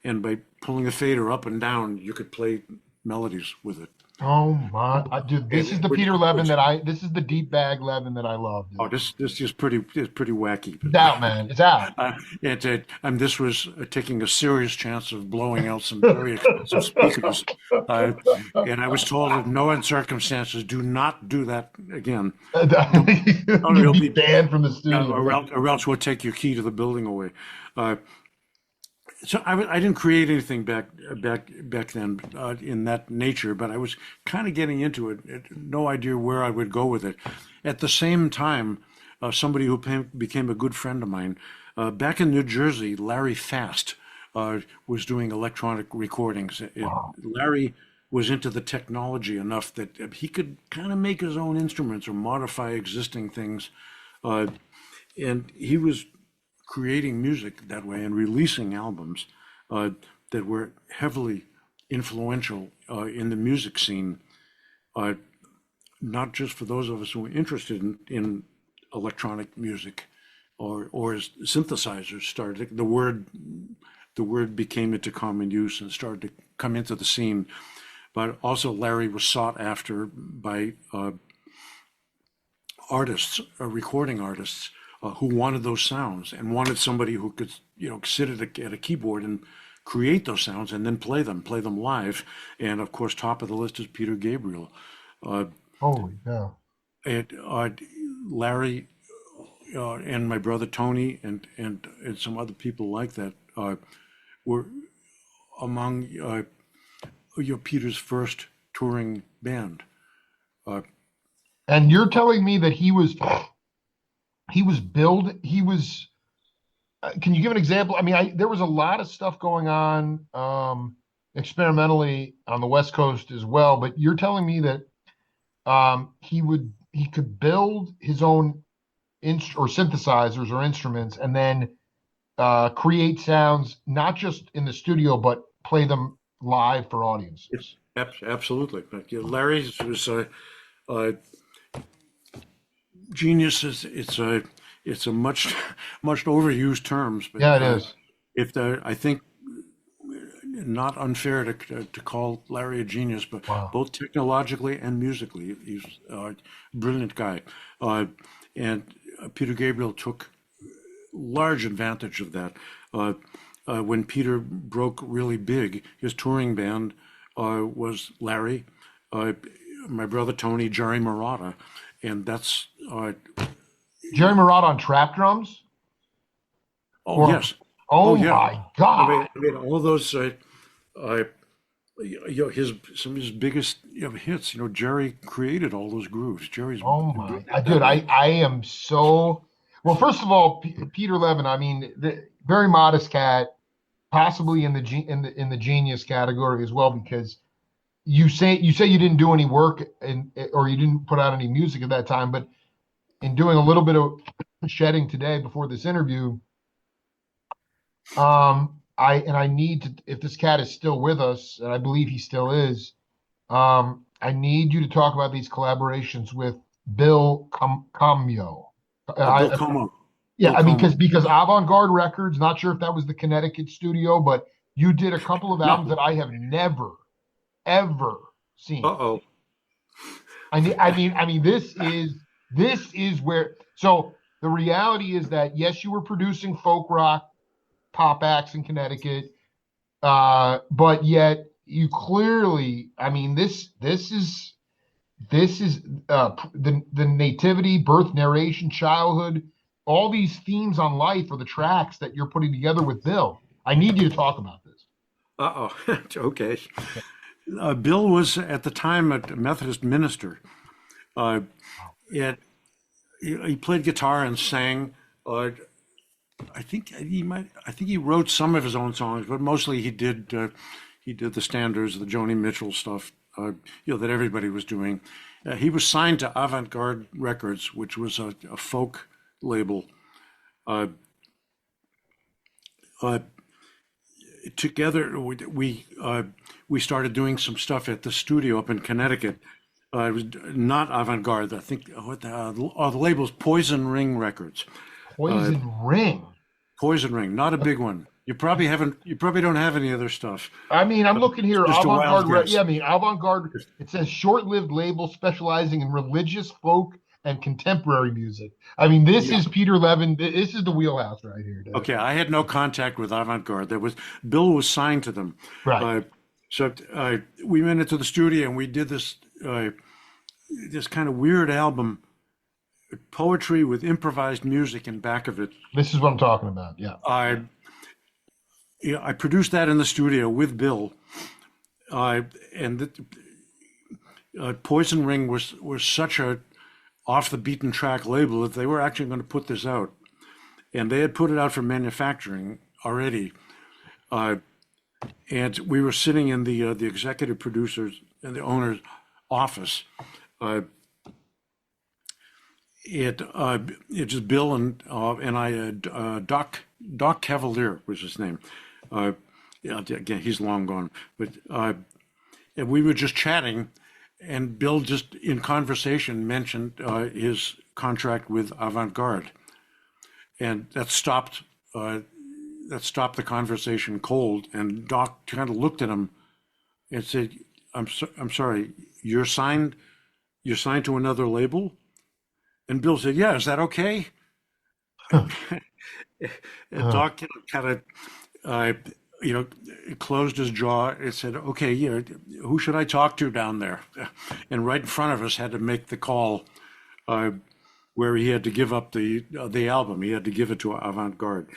and by pulling the fader up and down, you could play melodies with it. Oh my, dude, this is And the which, Peter Levin which that this is the deep bag Levin that I love, oh, dude. this is pretty wacky. It's out, man. It's out. This was taking a serious chance of blowing out some very expensive speakers. Uh, and I was told in no circumstances, do not do that again. You'll, You'd you'll be be, banned from the studio. or else we'll take your key to the building away. Uh, so I didn't create anything back then in that nature, but I was kind of getting into it. No idea where I would go with it. At the same time, somebody who became a good friend of mine back in New Jersey, Larry Fast, was doing electronic recordings. Wow. Larry was into the technology enough that he could kind of make his own instruments or modify existing things, uh, and he was creating music that way and releasing albums that were heavily influential in the music scene, uh, not just for those of us who were interested in electronic music or as synthesizers started. The word became into common use and started to come into the scene. But also, Larry was sought after by artists, recording artists, who wanted those sounds and wanted somebody who could, sit at a keyboard and create those sounds and then play them live. And of course, top of the list is Peter Gabriel. Uh, Holy cow. and Larry and my brother Tony and some other people like that were among Peter's first touring band. Uh, And you're telling me that he was can you give an example? I mean, there was a lot of stuff going on experimentally on the West Coast as well, but you're telling me that he would he could build his own or synthesizers or instruments, and then create sounds not just in the studio but play them live for audiences. Absolutely. Larry was uh, genius. It's a much overused terms, but Yeah, it is. if I think not unfair to call Larry a genius, but Wow. both technologically and musically, he's a brilliant guy. And Peter Gabriel took large advantage of that. When Peter broke really big, his touring band was Larry, uh, my brother Tony, Jerry Marotta, and that's Jerry Murat on trap drums? oh Or yes, oh oh yeah. my I God. mean, all those uh, his some of his biggest hits. Jerry created all those grooves. Jerry's Oh my, brilliant that dude, way. I am so well. First of all, Peter Levin. I mean, very modest cat, possibly in the in the genius category as well, because you say you didn't do any work and or you didn't put out any music at that time, but in doing a little bit of shedding today before this interview, I need to, if this cat is still with us, and I believe he still is, I need you to talk about these collaborations with Bill Camio. Bill I, Como, yeah, Bill I mean, Como. because Avant-Garde Records, not sure if that was the Connecticut studio, but you did a couple of albums No, that I have never, ever seen. uh-oh. I mean, this is where. So the reality is that yes, you were producing folk rock pop acts in Connecticut, but yet you clearly, I mean, this is the nativity, birth, narration, childhood, all these themes on life are the tracks that you're putting together with Bill. I need you to talk about this. Uh-oh. Okay. Bill was at the time a Methodist minister. Uh, and he played guitar and sang. I think he wrote some of his own songs, but mostly he did the standards, the Joni Mitchell stuff, that everybody was doing. He was signed to Avant-Garde Records, which was a folk label. Uh, uh, Together, we started doing some stuff at the studio up in Connecticut. It was not Avant-Garde. I think the label's Poison Ring Records. Uh, Poison Ring. Poison Ring, not a big one. You probably haven't. You probably don't have any other stuff. I mean, I'm looking here. Just a wild Yeah, guess. I mean, avant-garde. It says short-lived label specializing in religious, folk, and contemporary music. I mean, this Yeah. is Peter Levin. This is the wheelhouse right here, dude. Okay. I had no contact with Avant-Garde. Bill was signed to them. Right. Uh, so we went into the studio and we did this kind of weird album, poetry with improvised music in back of it. This is what I'm talking about. Yeah. I I produced that in the studio with Bill. And Poison Ring was such a off the beaten track label that they were actually going to put this out, and they had put it out for manufacturing already. And we were sitting in the executive producers and the owner's office. Uh, it just Bill and I, Doc Cavalier was his name. Yeah, again, he's long gone, but and we were just chatting, and Bill just in conversation mentioned his contract with Avant-Garde, and that stopped the conversation cold. And Doc kind of looked at him and said, I'm sorry, you're signed to another label?" And Bill said, "Yeah, is that okay?" And Doc kind of, closed his jaw and said, "Okay, who should I talk to down there?" And right in front of us had to make the call, where he had to give up the album. He had to give it to Avant-Garde.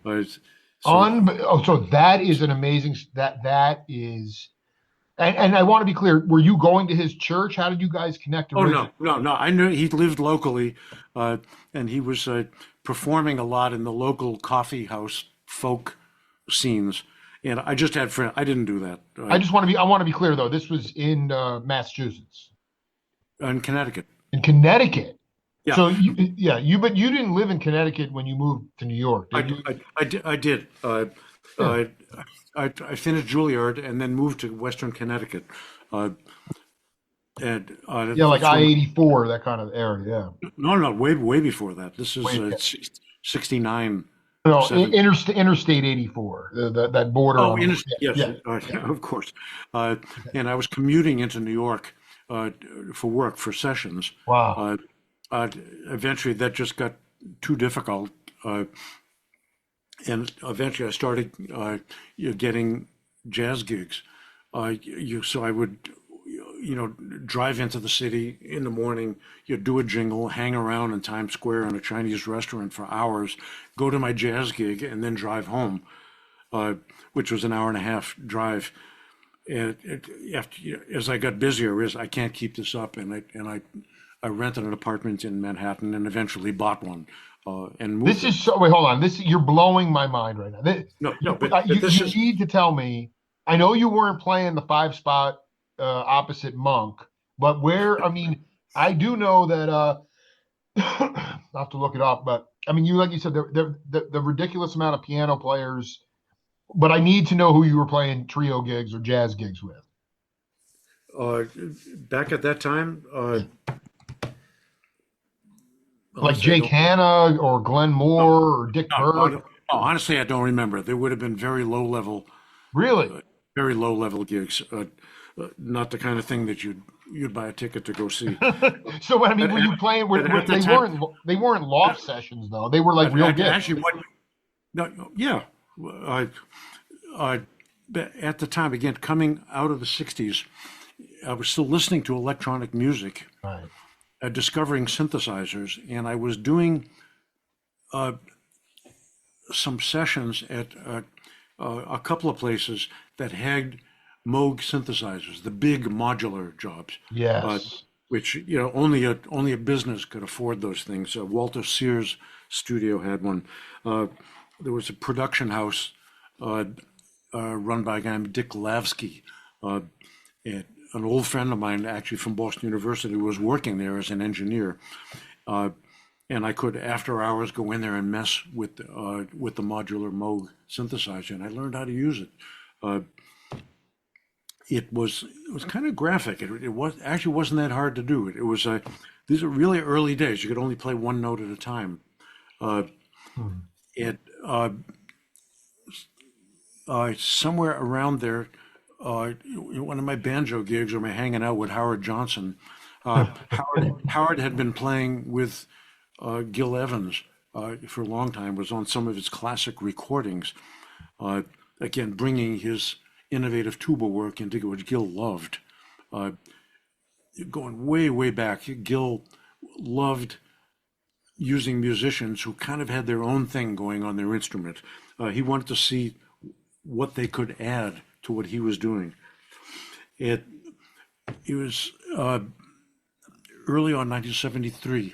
So So that is an amazing. That is, and I want to be clear. Were you going to his church? How did you guys connect Oh originally? no! I knew he lived locally, and he was performing a lot in the local coffee house folk scenes. And I just had friends. I didn't do that I want to be clear though. This was in Massachusetts. in Connecticut. In Connecticut. Yeah, So but you didn't live in Connecticut when you moved to New York, did you? I did. Yeah. Uh, I finished Juilliard and then moved to Western Connecticut. Uh, and Yeah, like that's when I-84, that kind of area. Yeah. no, way before that. This is Wait, yeah. 69, No, 70. Interstate 84, that border Oh, on the, yes, yeah, yeah, of course. Uh, and I was commuting into New York uh, for work, for sessions. wow. Uh, uh, Eventually, that just got too difficult. And eventually, I started getting jazz gigs. So I would, drive into the city in the morning, do a jingle, hang around in Times Square in a Chinese restaurant for hours, go to my jazz gig, and then drive home, uh, which was an hour and a half drive. And as I got busier, I can't keep this up, and I rented an apartment in Manhattan and eventually bought one and moved This there. is so, wait, hold on. You're blowing my mind right now. No, no, but this You is need to tell me. I know you weren't playing the five spot opposite Monk, but where, I mean, I do know that, I'll have to look it up, but I mean, like you said, the ridiculous amount of piano players, but I need to know who you were playing trio gigs or jazz gigs with. uh, back at that time. Like Honestly, I Jake don't. Hanna or Glenn No, Moore or Dick no, Burke. honestly, I don't remember. They would have been Really? very low level gigs. Not the kind of thing that you'd buy a ticket to go see. So I mean, At, were you playing? at the They time, weren't loft sessions though. They were like real gigs. actually, what? No, yeah, I, I, at the time, again, coming out of the '60s, I was still listening to electronic music, Right. discovering synthesizers, and I was doing uh, some sessions at a couple of places that had Moog synthesizers, the big modular jobs, uh, Yes. which only a business could afford those things. Walter Sears' studio had one. Uh, there was a production house uh, run by a guy named Dick Lavsky, uh, and an old friend of mine, actually from Boston University, was working there as an engineer. Uh, and I could, after hours, go in there and mess with the modular Moog synthesizer, and I learned how to use it. Uh, it was kind of graphic. It was actually wasn't that hard to do. It was these are really early days. You could only play one note at a time. Uh, Hmm. it Somewhere around there, one of my banjo gigs or my hanging out with Howard Johnson. Howard had been playing with Gil Evans for a long time. Was on some of his classic recordings. Uh, Again, bringing his innovative tuba work into what Gil loved. Uh, Going way back, Gil loved using musicians who kind of had their own thing going on their instrument. He wanted to see what they could add to what he was doing. It it was early on 1973.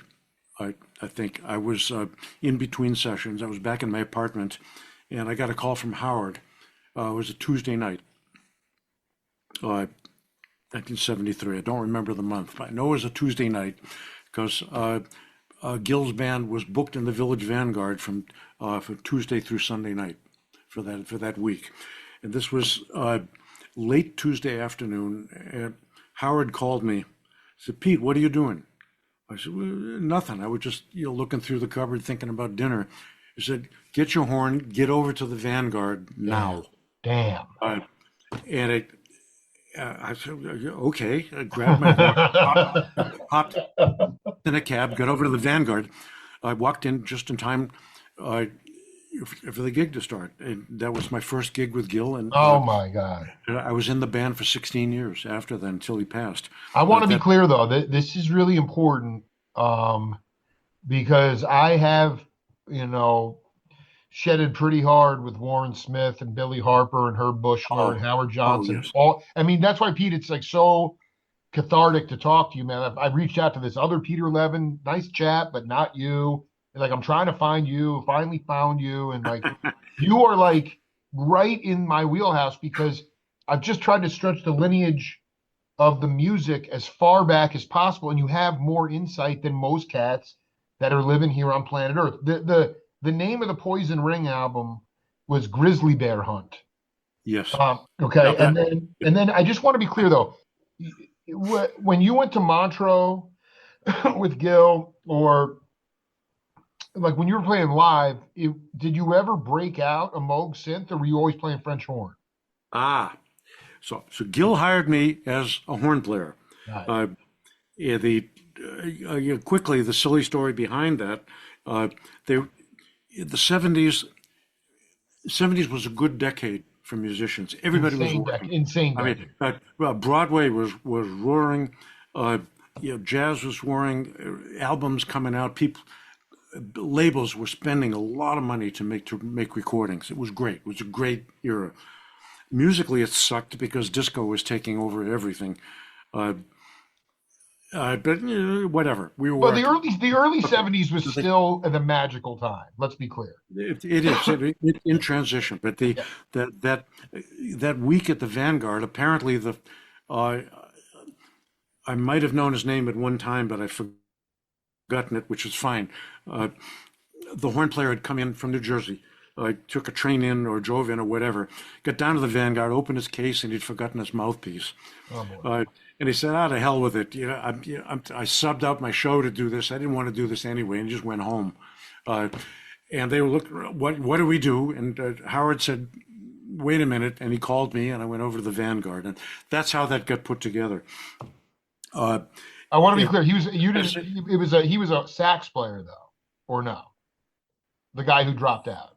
I think I was in between sessions. I was back in my apartment, and I got a call from Howard. It was a Tuesday night, uh, 1973. I don't remember the month, but I know it was a Tuesday night because Gil's band was booked in the Village Vanguard for Tuesday through Sunday night for that week, and this was late Tuesday afternoon. And Howard called me. He said, "Pete, what are you doing?" I said, "Well, nothing. I was just looking through the cupboard thinking about dinner." He said, "Get your horn, get over to the Vanguard Damn. now." Damn. Uh, and I said, "Okay." I grabbed my horn, hopped in a cab, got over to the Vanguard. I walked in just in time uh, for the gig to start. And that was my first gig with Gil, and Oh my God. I was in the band for 16 years after that until he passed. I want to be That clear though, that this is really important, um, because I have, you know, shedded pretty hard with Warren Smith and Billy Harper and Herb Bushler and oh Howard oh Johnson. yes. All, I mean, that's why, Pete, it's like so cathartic to talk to you, man. I've reached out to this other Peter Levin, nice chat, but not you. And like, I'm trying to find you, finally found you. And like, you are like right in my wheelhouse because I've just tried to stretch the lineage of the music as far back as possible, and you have more insight than most cats that are living here on planet Earth. The name of the Poison Ring album was Grizzly Bear Hunt. Yes. Now Okay, that and then I just want to be clear though, when you went to Montreux with Gil, or like when you were playing live, did you ever break out a Moog synth, or were you always playing French horn? ah so Gil hired me as a horn player. Right. Uh, yeah, quickly the silly story behind that. Uh, they the seventies was a good decade for musicians. Everybody was working. Insane I mean, decade. Broadway was roaring. Uh, jazz was roaring. Albums coming out. People labels were spending a lot of money to make recordings. It was great. It was a great era. Musically, it sucked because disco was taking over everything. Uh, but whatever. We were Well, working. the early Okay. '70s was still the magical time. Let's be clear. It is in transition, but Yeah. that week at the Vanguard, apparently uh, I might have known his name at one time, but I've forgotten it, which is fine. Uh, the horn player had come in from New Jersey. Took a train in or drove in or whatever. Got down to the Vanguard, opened his case, and he'd forgotten his mouthpiece. Oh boy. And he said, "Ah, to hell with it. I subbed out my show to do this. I didn't want to do this anyway," and just went home. Uh, and they were looking, what do we do? And Howard said, "Wait a minute," and he called me, and I went over to the Vanguard, and that's how that got put together. Uh, I want to be it, clear. He was a sax player though, or no? The guy who dropped out.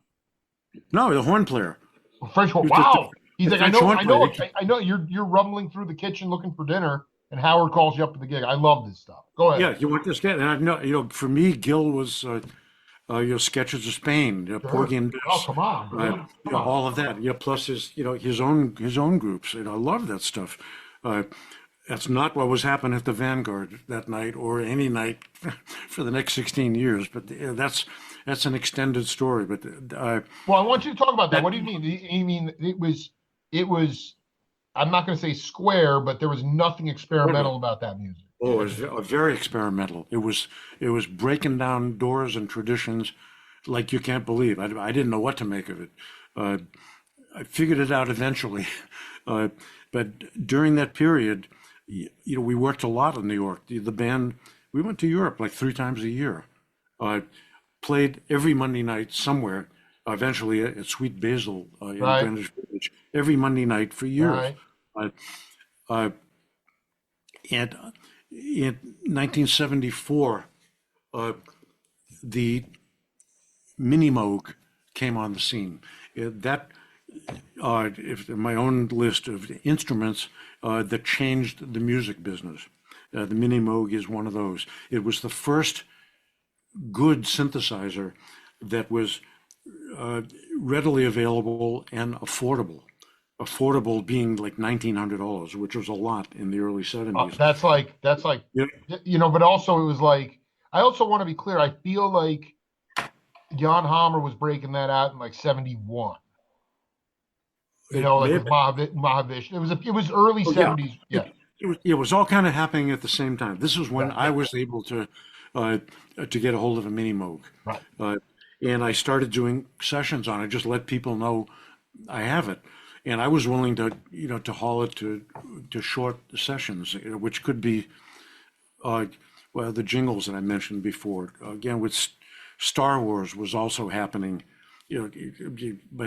no, the horn player. French horn. He was just Wow. He's the like, French horn player. I know. You're rumbling through the kitchen looking for dinner, and Howard calls you up to the gig. I love this stuff. Go ahead. Yeah, you want this guy? And I know, for me, Gil was Sketches of Spain, Sure. Porgy and Oh, Bess, come on, man. Come on. all of that. Plus his own ggroups. I love that stuff. Uh, that's not what was happening at the Vanguard that night or any night for the next 16 years. But that's an extended story. But Well, I want you to talk about that. that What do you mean? You mean it was? I'm not going to say square, but there was nothing oh no, experimental about that music. oh, it was very experimental. It was breaking down doors and traditions like you can't believe. I didn't know what to make of it. Uh, I figured it out eventually. Uh, but during that period, we worked a lot in New York. The band, we went to Europe like 3 times a year. Uh, Played every Monday night somewhere. Eventually at Sweet Basil in Right. Greenwich Village, every Monday night for years. Right. Uh, uh, and in 1974, the Mini Moog came on the scene. That if my own list of instruments that changed the music business. The Mini Moog is one of those. It was the first good synthesizer that was uh, readily available and affordable. Affordable being like $1,900, which was a lot in the early '70s. That's like Yeah, but also it was like I also want to be clear. I feel like Jan Hammer was breaking that out in like '71. it Like may with have been. Mahavish. It was early Oh yeah, '70s. it, Yeah. it was all kind of happening at the same time. This is when Yeah. I was able uh, to get a hold of a Mini Moog, Right. uh, and I started doing sessions on it. Just let people know I have it, and I was willing to haul it to short sessions, which could be uh, well the jingles that I mentioned before. Again, with Star Wars was also happening, by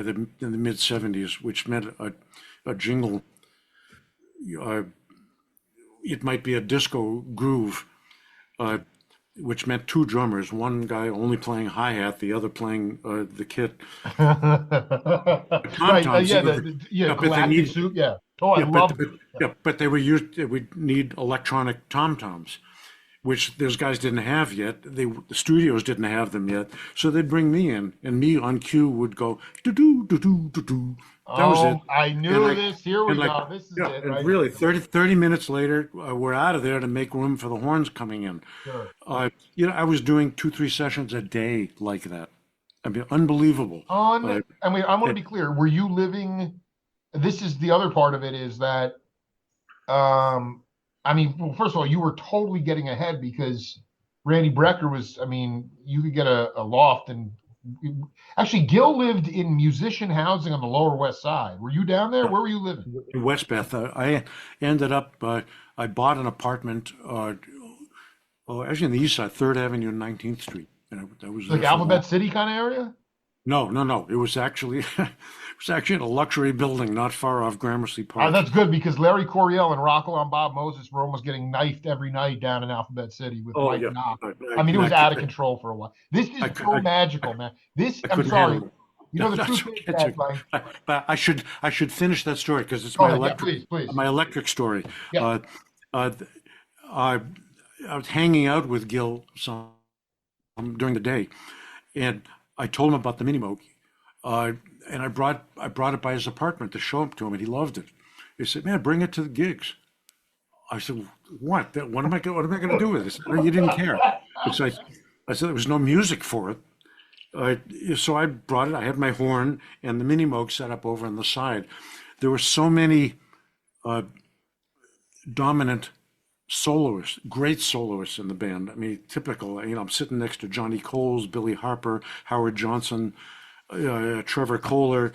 in the mid '70s, which meant a jingle. Uh, it might be a disco groove, uh, which meant two drummers, one guy only playing hi-hat, the other playing the kit. Tom Right. toms, Yeah, but they galactic need, suit. Yeah. Oh, I yeah, but, love but it. Yeah. yeah, but they would need electronic tom toms, which those guys didn't have yet. The studios didn't have them yet, so they'd bring me in, and me on cue would go do do do do do do. That was it, I and knew this. Here we and like go. This is yeah, it and right really here. 30 minutes later, we're out of there to make room for the horns coming in. Sure. I was doing 2-3 sessions a day like that. I mean, unbelievable. Uh, I mean, I want to it, be clear. Were you living? This is the other part of it is that I mean, well, first of all, you were totally getting ahead because Randy Brecker was, I mean, you could get a loft and actually Gil lived in musician housing on the Lower West Side. Were you down there? Where were you living? In Westbeth. I ended up, I bought an apartment, actually in the East Side, 3rd Avenue and 19th Street. And I was Like there for a long. Alphabet City kind of area? No, no, no. It was actually, it was actually in a luxury building not far off Gramercy Park. That's good because Larry Coryell and Rocco and Bob Moses were almost getting knifed every night down in Alphabet City with Oh Mike yeah. Knox. I, I mean, it was I, out of control for a while. This is I, so I, magical, man. This, I I'm couldn't sorry. handle it. You know, the That's truth okay. is that, like, But I should finish that story because it's go ahead. Yeah, please, please. my electric story. Yeah. Uh, I I was hanging out with Gil some during the day, and I told him about the mini moog, uh, and I brought it by his apartment to show it to him, and he loved it. He said, "Man, bring it to the gigs." I said, "What? What am I going to do with this?" "No, you didn't care." So I said there was no music for it. So I brought it. I had my horn and the mini moog set up over on the side. There were so many uh, dominant soloists, great soloists in the band. I mean, typical. I'm sitting next to Johnny Coles, Billy Harper, Howard Johnson, Trevor Kohler,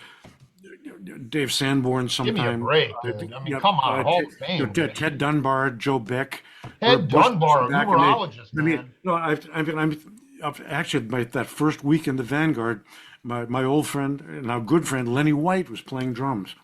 Dave Sanborn. Give me a Sometime, break, dude. I mean, come on, Hall of Fame, man. Ted Dunbar, Joe Beck, Ted Bert Bush Dunbar, back in the. numerologist, I mean, man. no, I've actually that first week in the Vanguard, my old friend and now good friend Lenny White was playing drums.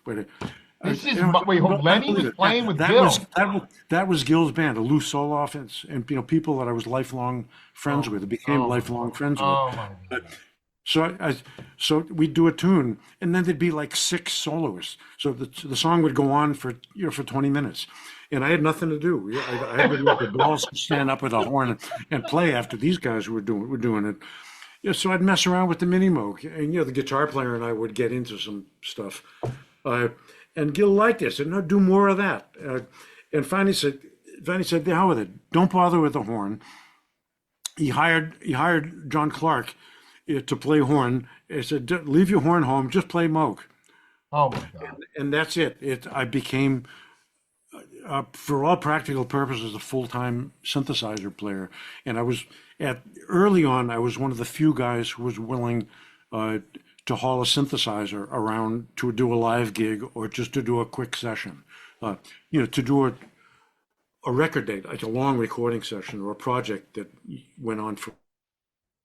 This is wait, Lenny was playing with that Gil. that was Gil's band, a Lou Soloff, and people that I was lifelong friends with, became lifelong friends with. Oh my God. So we'd do a tune, and then there'd be like six soloists. So the song would go on for for 20 minutes, and I had nothing to do. I had the balls to stand up with a horn and play after these guys were doing it. So I'd mess around with the mini moog, and the guitar player and I would get into some stuff. And Gil liked it. Said, "No, do more of that." And finally said, "The hell with it. Don't bother with the horn." He hired John Clark to play horn. He said, "Leave your horn home. Just play moog." Oh my God. And that's it. I became, for all practical purposes, a full-time synthesizer player. And early on, I was one of the few guys who was willing to haul a synthesizer around to do a live gig or just to do a quick session. To do a record date, like a long recording session or a project that went on for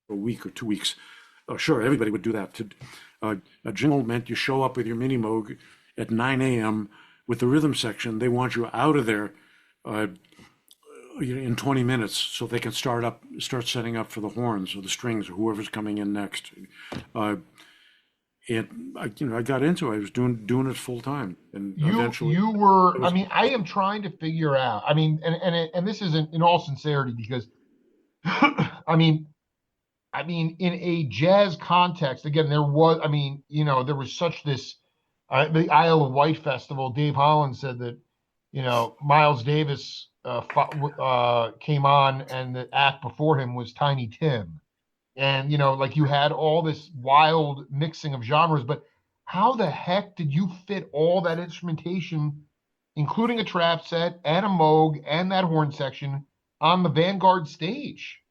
a week or 2 weeks. Sure, everybody would do that. A jingle meant you show up with your mini moog at 9 a.m. with the rhythm section. They want you out of there in 20 minutes so they can start setting up for the horns or the strings or whoever's coming in next. And I got into it. I was doing it full time, and eventually you were. I mean, I am trying to figure out. I mean, and this isn't in all sincerity because, I mean, in a jazz context, again, there was. I mean, there was such this. The Isle of Wight festival. Dave Holland said that, Miles Davis came on, and the act before him was Tiny Tim. And, like you had all this wild mixing of genres, but how the heck did you fit all that instrumentation, including a trap set and a moog and that horn section on the Vanguard stage?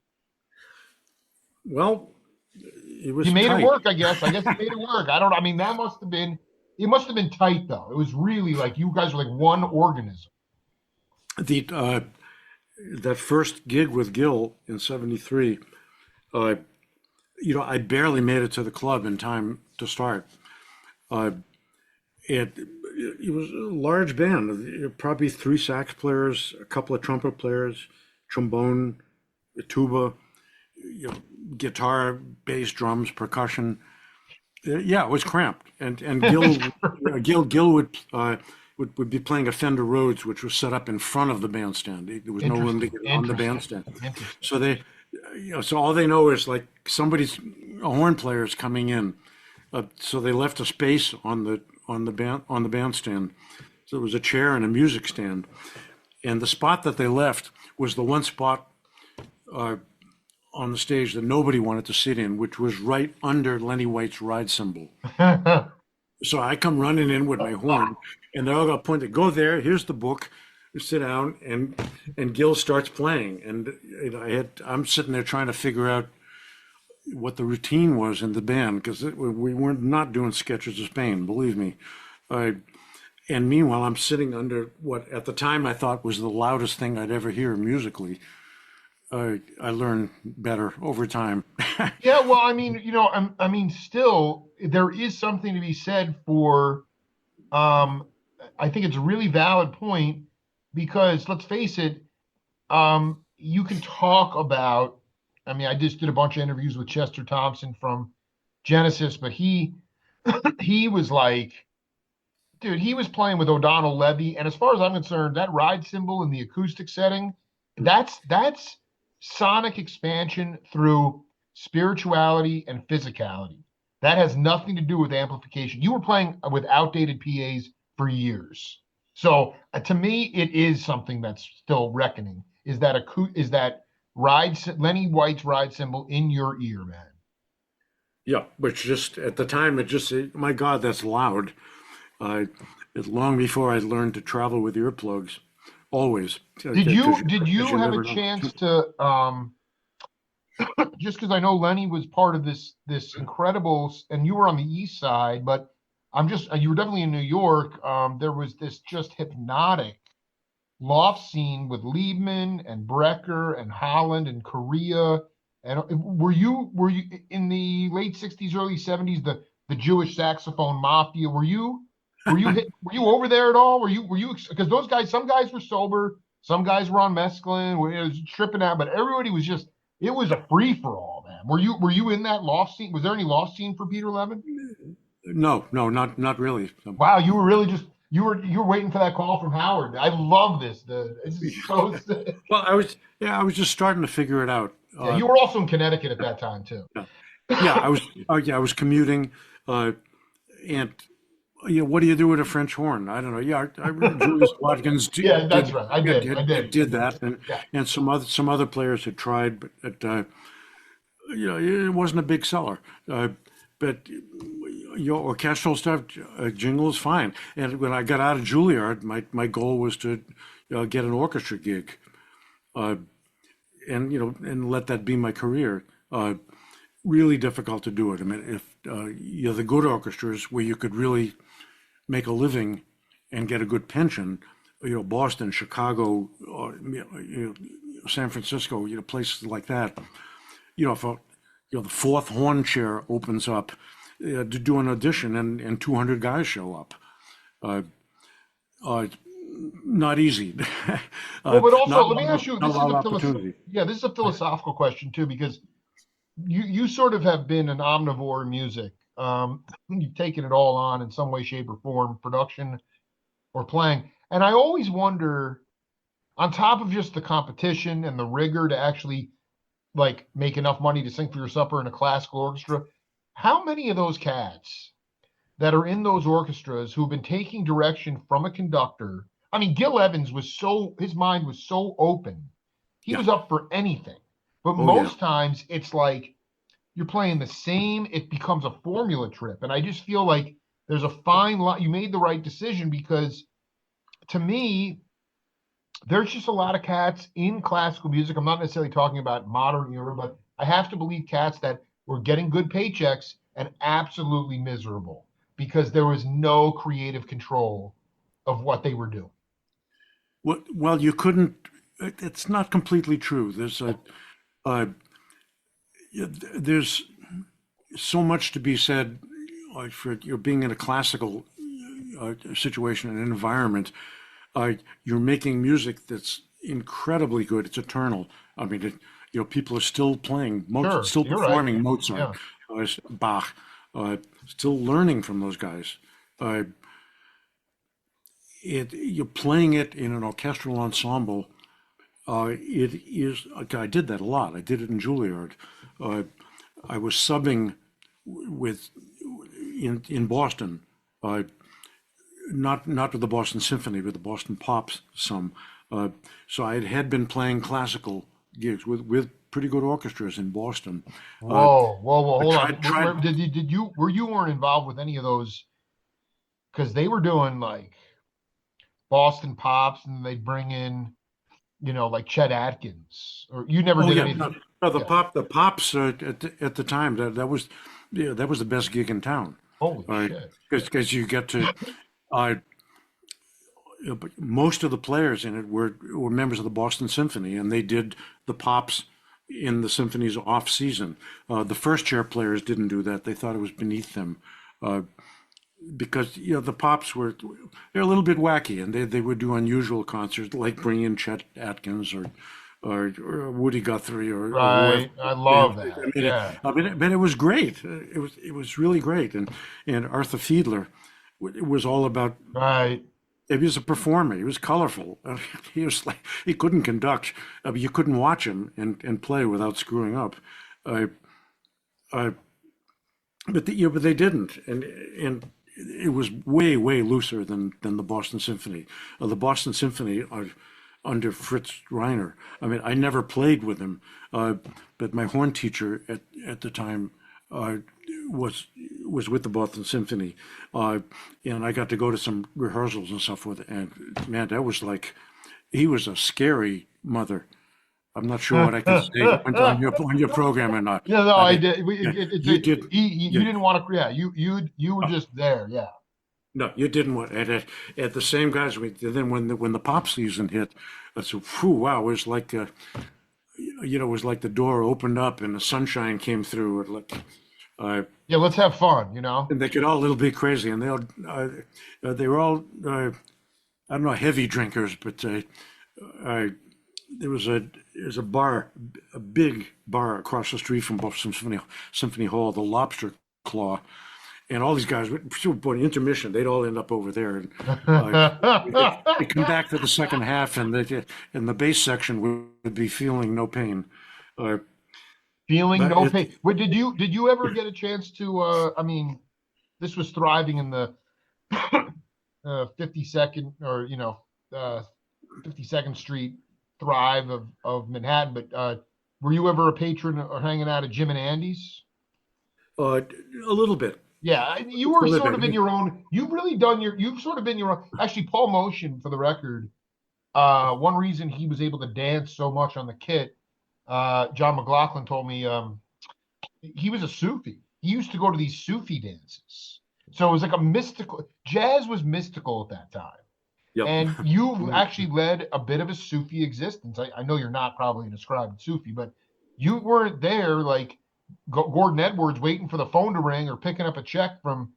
Well, it was You made tight. it work, I guess. I made it work. I mean, it must have been tight though. It was really like you guys were like one organism. That first gig with Gil in '73, I barely made it to the club in time to start. Uh, it was a large band, probably 3 sax players, a couple of trumpet players, trombone, a tuba, guitar, bass, drums, percussion. Yeah, it was cramped, and Gil would be playing a Fender Rhodes, which was set up in front of the bandstand. There was no room to get on the bandstand. So so all they know is like a horn player is coming in. So they left a space on the bandstand. So there was a chair and a music stand, and the spot that they left was the one spot on the stage that nobody wanted to sit in, which was right under Lenny White's ride cymbal. So I come running in with my horn, and they're all going to point, go there, here's the book, sit down, and Gil starts playing, and I'm sitting there trying to figure out what the routine was in the band because we weren't not doing sketches of Spain, believe me. Uh, and meanwhile, I'm sitting under what at the time I thought was the loudest thing I'd ever hear musically. I learned better over time. Yeah, well, I mean, I mean, still, there is something to be said for. Um, I think it's a really valid point because let's face it, you can talk about. I mean, I just did a bunch of interviews with Chester Thompson from Genesis, but he was like, dude, he was playing with O'Donnell Levy, and as far as I'm concerned, that ride cymbal in the acoustic setting, that's sonic expansion through spirituality and physicality. That has nothing to do with amplification. You were playing with outdated PAs for years. So to me, it is something that's still reckoning. Is that Lenny White's ride cymbal in your ear, man? Yeah, which just at the time it just my God, that's loud. Uh, it's long before I learned to travel with earplugs, always, Did because you did because you you have a never know. chance to just because I know Lenny was part of this incredible, and you were on the East Side, but you were definitely in New York. There was this just hypnotic loft scene with Liebman and Brecker and Holland and Korea. And were you in the late '60s, early '70s, the Jewish saxophone mafia? Were you over there at all? Were you because those guys, some guys were sober, some guys were on mescaline, it was tripping out, but everybody was just it was a free for all, man. Were you in that loft scene? Was there any loft scene for Peter Levin? No, no, not really. Wow, you were really just you were waiting for that call from Howard. I love this. This is so sick. Well, I was just starting to figure it out. Yeah, you were also in Connecticut at that time too. Yeah, yeah, I was commuting, uh, and what do you do with a French horn? I don't know. Yeah, Julius Watkins Yeah, that's right. I did. I did. did that, Yeah. and some other players had tried, but it wasn't a big seller. But your orchestral stuff, jingle is fine. And when I got out of Juilliard, my goal was to get an orchestra gig, uh, and and let that be my career. Really difficult to do it. I mean, if the good orchestras where you could really make a living and get a good pension, Boston, Chicago, San Francisco, places like that. If the fourth horn chair opens up to do an audition and 200 guys show up, uh, uh, not easy. Well, but also Not let me ask you. not a lot of opportunity. This is a philosophical question too, because you sort of have been an omnivore in music. You've taken it all on in some way, shape, or form, production or playing. And I always wonder, on top of just the competition and the rigor to actually like make enough money to sing for your supper in a classical orchestra, how many of those cats that are in those orchestras who've been taking direction from a conductor? I mean, Gil Evans his mind was so open. He Yeah. was up for anything. But Oh yeah. most times it's like you're playing the same, it becomes a formula trip. And I just feel like there's a fine line. You made the right decision because to me, there's just a lot of cats in classical music. I'm not necessarily talking about modern era, but I have to believe cats that were getting good paychecks and absolutely miserable because there was no creative control of what they were doing. Well, you couldn't. It's not completely true. Uh, there's so much to be said for being in a classical situation and environment. You're making music that's incredibly good. It's eternal. I mean, people are still playing Mozart, Sure, still you're right. performing Mozart, Yeah. Bach, still learning from those guys. Uh, you're playing it in an orchestral ensemble. It is. Okay, I did that a lot. I did it in Juilliard. Uh, I was subbing with in Boston. Uh, not with the Boston Symphony, but the Boston Pops some. Uh, so I had been playing classical gigs with pretty good orchestras in Boston. Uh, Whoa, I hold on. tried. Did you weren't involved with any of those? Because they were doing like Boston Pops, and they'd bring in, like Chet Atkins. Or you never Oh did yeah, no, anything? no, Yeah. the pops at the time that was, yeah, that was the best gig in town. Holy All right, shit. because you get to, uh, but most of the players in it were members of the Boston Symphony, and they did the pops in the symphony's off season. The first chair players didn't do that; they thought it was beneath them. Uh, because the pops they're a little bit wacky, and they would do unusual concerts like bring in Chet Atkins or Woody Guthrie or whoever. Right. I And love that. Yeah. but it was great. It was really great, and Arthur Fiedler, it was all about. Right. He was a performer. He was colorful. He was like he couldn't conduct. You couldn't watch him and play without screwing up. Uh, uh, but they didn't, and it was way looser than the Boston Symphony. The Boston Symphony under Fritz Reiner. I mean, I never played with him, but my horn teacher at the time uh, was was with the Boston Symphony, and I got to go to some rehearsals and stuff with it. And man, that was like he was a scary mother. I'm not sure what I can say on your program or not. Yeah, no, I I mean, did. yeah, It's you did. you You, didn't want to. Yeah, you were just there. Yeah. no, you didn't want at the same guys. Then when the pop season hit, I said, "Whew, wow!" It was like it was like the door opened up and the sunshine came through. Uh, Yeah, let's have fun. and they could all a little bit crazy, and they were all I don't know, heavy drinkers, but uh, there was a bar, a big bar across the street from Boston Symphony Hall, the Lobster Claw, and all these guys would intermission. They'd all end up over there, and they come back for the second half, and the bass section would be feeling no pain. Uh, Feeling but no pain. Wait, did you ever get a chance to? I mean, this was thriving in the 52nd or 52nd Street thrive of Manhattan. But were you ever a patron or hanging out at Jim and Andy's? uh, a little bit, Yeah, you a were little sort of in bit. your own. You've really done your. You've sort of been your own. Actually, Paul Motion, for the record, one reason he was able to dance so much on the kit, John McLaughlin told me, he was a Sufi. He used to go to these Sufi dances. So it was like a mystical. Jazz was mystical at that time. Yep. And you've actually led a bit of a Sufi existence. I know you're not probably an ascribed Sufi, but you weren't there like Gordon Edwards waiting for the phone to ring or picking up a check from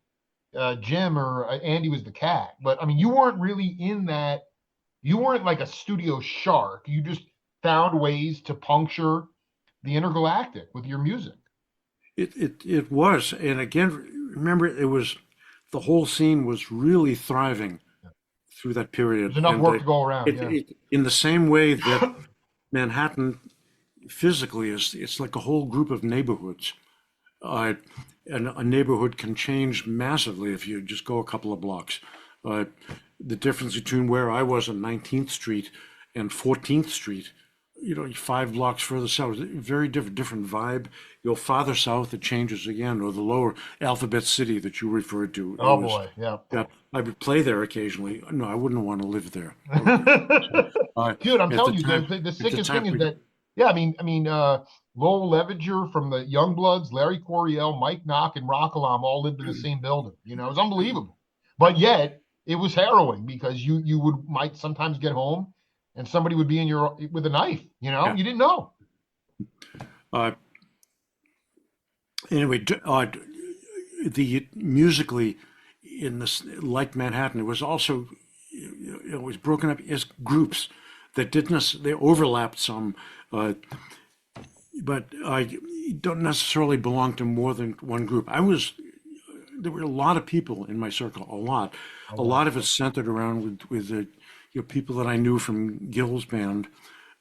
Jim or Andy was the cat. But I mean, you weren't really in that. You weren't like a studio shark. You just found ways to puncture the intergalactic with your music. It was, and again, remember, it was the whole scene was really thriving through that period, There's enough and work to go around. Yeah. in the same way that Manhattan physically is, it's like a whole group of neighborhoods. Uh, and a neighborhood can change massively if you just go a couple of blocks. Uh, the difference between where I was on 19th Street and 14th Street, 5 blocks further south, very different vibe. You go farther south, it changes again, or the lower Alphabet City that you referred to. Oh boy, yeah. Yeah, I would play there occasionally. No, I wouldn't want to live there. Dude, I'm At the telling you, time, the at the sickest time thing is we, that, yeah, Lowell Levinger from the Youngbloods, Larry Coryell, Mike Knock, and Rock Alarm all lived in the same building. It was unbelievable. But yet, it was harrowing because you might sometimes get home and somebody would be in your with a knife. yeah. You didn't know. Uh, anyway, the musically in this like Manhattan, it was also it was broken up as groups that didn't they overlapped some, but I don't necessarily belong to more than one group. There were a lot of people in my circle, a lot of it centered around with the people that I knew from Gil's band,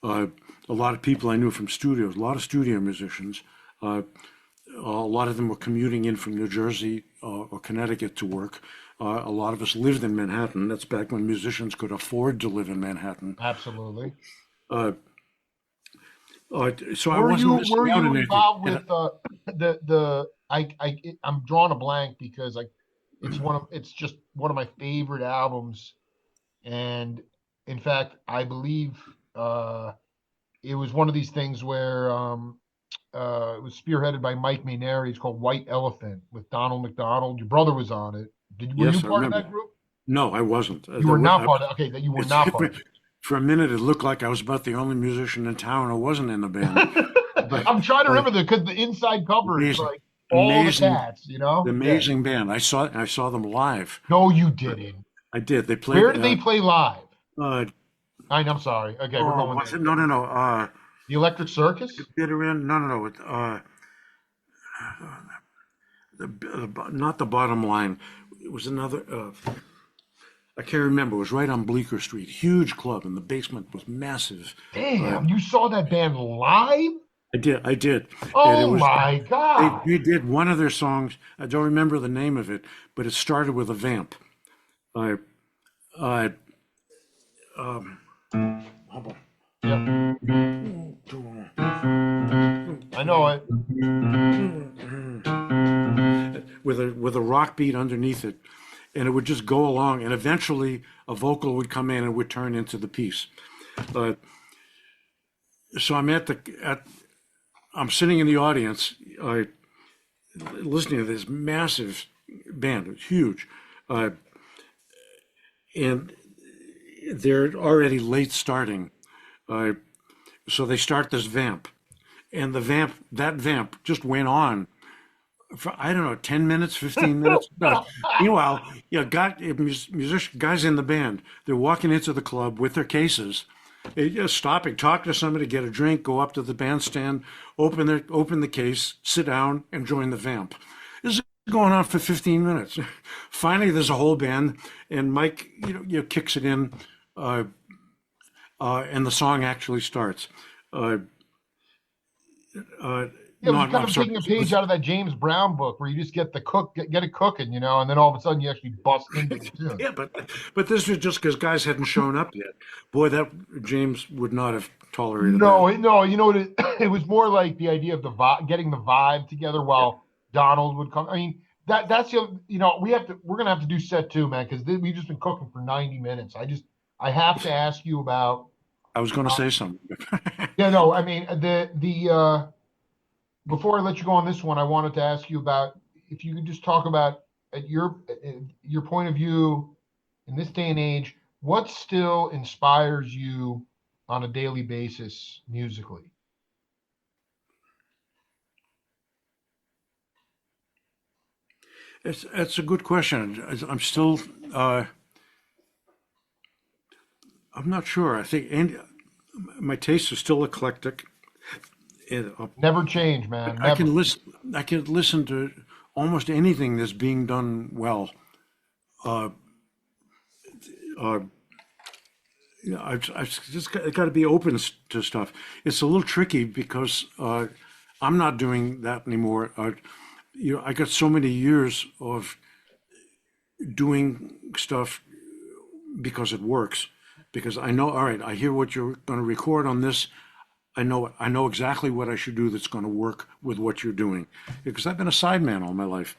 a lot of people I knew from studios, a lot of studio musicians. A lot of them were commuting in from New Jersey or Connecticut to work. A lot of us lived in Manhattan. That's back when musicians could afford to live in Manhattan. Absolutely. Uh, so I Were wasn't you missing out on anything. involved with I'm drawing a blank because it's just one of my favorite albums. And in fact, I believe uh, it was one of these things where it was spearheaded by Mike Maynard. It's called White Elephant with Donald McDonald. Your brother was on it. Were you Yes, I part of remember. that group? No, I wasn't. You were not part of. Okay, that you were It's, not part of for a minute, it looked like I was about the only musician in town who wasn't in the band. it. But I'm trying to uh, remember because the inside cover, it's amazing, like all the amazing, cats. You know? Yeah. amazing band. I saw them live. No, you didn't. I did. They played. Where did they play live? Uh, I'm sorry. Okay, we're oh, going was there. it? No, no, no. The Electric Circus? Bitter End. No, no, no. Not the Bottom Line. It was another. I can't remember. It was right on Bleecker Street. Huge club, and the basement was massive. Uh, Damn, you saw that band live? I did. I did. And it Oh was. my They God. redid one of their songs. I don't remember the name of it, but it started with a vamp. Uh, uh, um, hold Yep, I know it. with a rock beat underneath it, and it would just go along, and eventually a vocal would come in and would turn into the piece. Uh, so I'm sitting in the audience, listening to this massive band. It was huge, uh, and they're already late starting. Uh, so they start this vamp, and that vamp just went on for, I don't know, 10 minutes, 15 minutes. Meanwhile, guys in the band, they're walking into the club with their cases, just stopping, talk to somebody, get a drink, go up to the bandstand, open the case, sit down, and join the vamp. This is going on for 15 minutes. Finally, there's a whole band, and Mike, kicks it in, and the song actually starts. Uh, Yeah, it was no, kind I'm of sorry. taking a page out of that James Brown book where you just get the get it cooking, and then all of a sudden you actually bust into the tune. Yeah, but this was just because guys hadn't shown up yet. Boy, that James would not have tolerated that. No, no, it was more like the idea of the vibe, getting the vibe together Yeah. while Donald would come. I mean, that's we're gonna have to do set two, man, because we've just been cooking for 90 minutes. I have to ask you about. I was going to say something. Yeah, no, I mean before I let you go on this one, I wanted to ask you about if you could just talk about your point of view in this day and age, what still inspires you on a daily basis musically? It's a good question. I'm still, I'm not sure. I think my tastes are still eclectic. And, Never change, man. I Never. can listen. I can listen to almost anything that's being done well. Uh, uh, I've just got to be open to stuff. It's a little tricky because I'm not doing that anymore. I got so many years of doing stuff because it works. Because I know, all right, I hear what you're going to record on this. I know exactly what I should do that's going to work with what you're doing. Because I've been a sideman all my life,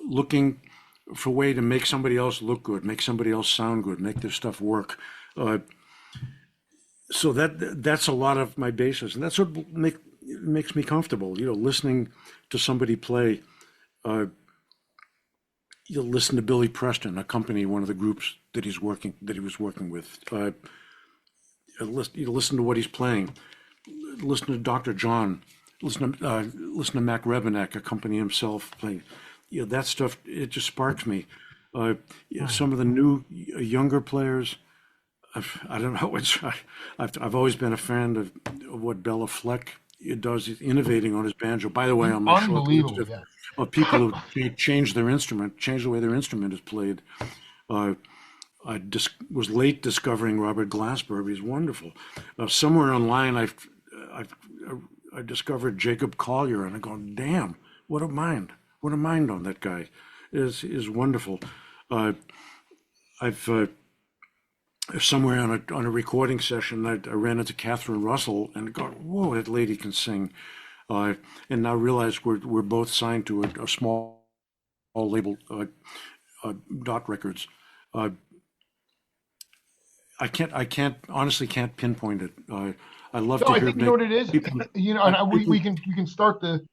looking for a way to make somebody else look good, make somebody else sound good, make their stuff work. Uh, so that's a lot of my basis, and that's what makes me comfortable. Listening to somebody play. Uh, you'll listen to Billy Preston accompany one of the groups that he was working with. You listen to what he's playing. Listen to Dr. John. Listen to Mac Rebenek accompany himself playing. That stuff, it just sparks me. Some of the younger players, I don't know. I've always been a fan of what Bela Fleck does. He's innovating on his banjo. By the way, on my short list Unbelievable, yeah. of people who change the way their instrument is played. Uh, was late discovering Robert Glasper. He's wonderful. Somewhere online, I discovered Jacob Collier, and I go, damn, what a mind! What a mind on that guy is wonderful. I've somewhere on a recording session, I ran into Catherine Russell and go, whoa, that lady can sing. And now realize we're both signed to a small label, Dot Records. Uh, honestly can't pinpoint it. I love No, to I hear think you know what it is. people, And people, we can start the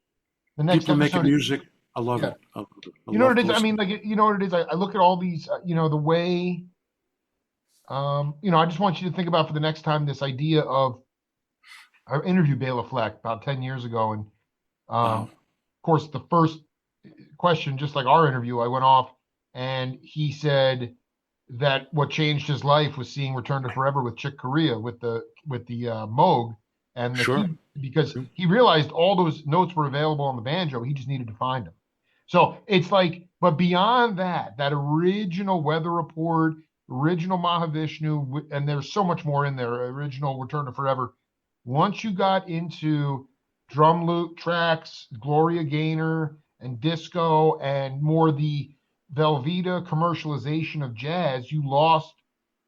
next people making episode. music. I love Yeah, it. I love it. I you know love what it is. I those. mean, like you know what it is. I look at all these. The way. I just want you to think about for the next time this idea of I interviewed Bela Fleck about 10 years ago, and Wow. of course the first question, just like our interview, I went off and he said that what changed his life was seeing Return to Forever with Chick Corea with the Moog and the Sure. key because he realized all those notes were available on the banjo. He just needed to find them. So it's like, but beyond that, that original Weather Report, original Mahavishnu, and there's so much more in there. Original Return to Forever. Once you got into drum loop tracks, Gloria Gaynor, and disco, and more the Velveeta commercialization of jazz, you lost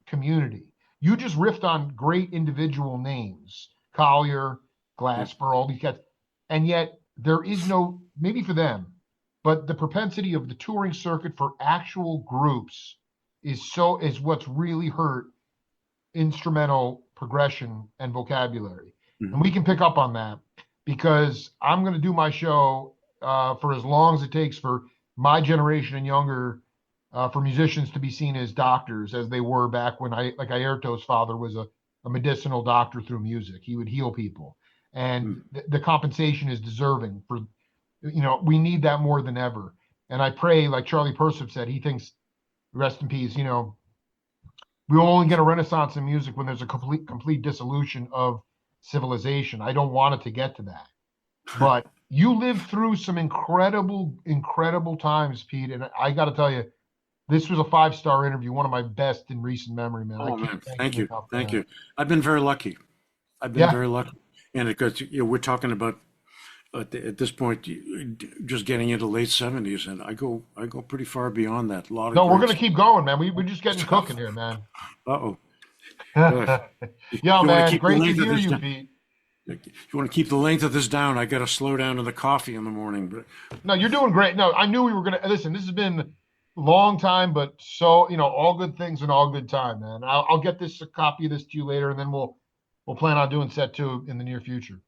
community. You just riffed on great individual names, Collier, Yeah. Glasper, all these cats, and yet there is no, maybe for them, but the propensity of the touring circuit for actual groups is what's really hurt instrumental progression and vocabulary. And Mhm. we can pick up on that because I'm going to do my show for as long as it takes for my generation and younger for musicians to be seen as doctors as they were back when like Airto's father was a medicinal doctor through music. He would heal people. And Mhm. the compensation is deserving for, we need that more than ever. And I pray, like Charlie Persip said, he thinks, rest in peace, we'll only get a renaissance in music when there's a complete dissolution of civilization. I don't want it to get to that. But you lived through some incredible times, Pete. And I got to tell you, this was a 5-star interview, one of my best in recent memory, man. I Oh can't man, thank thank you you, enough for thank that. you. I've been very lucky. I've been Yeah. very lucky, and it goes. We're talking about at this point just getting into late 70s, and I go pretty far beyond that. A lot of No, we're great gonna keep going, man. We're just getting stuff. cooking here, man. Uh-oh. Uh, Yo, you want to man, keep the great to length of hear this you, down? Pete. If you want to keep the length of this down, I got to slow down to the coffee in the morning. But No, you're doing great. No, I knew we were gonna listen. This has been a long time, but so all good things and all good time, man. I'll get this a copy of this to you later, and then we'll plan on doing set two in the near future.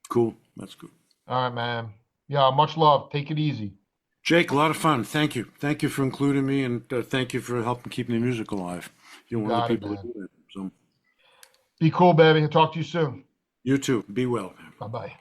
cool, that's good. All right, man. Yeah, much love. Take it easy. Jake, a lot of fun. Thank you for including me, and thank you for helping keep the music alive. You're You one of the got it, people that man. do that. So Be cool, baby. I'll talk to you soon. you too. Be well. Bye bye.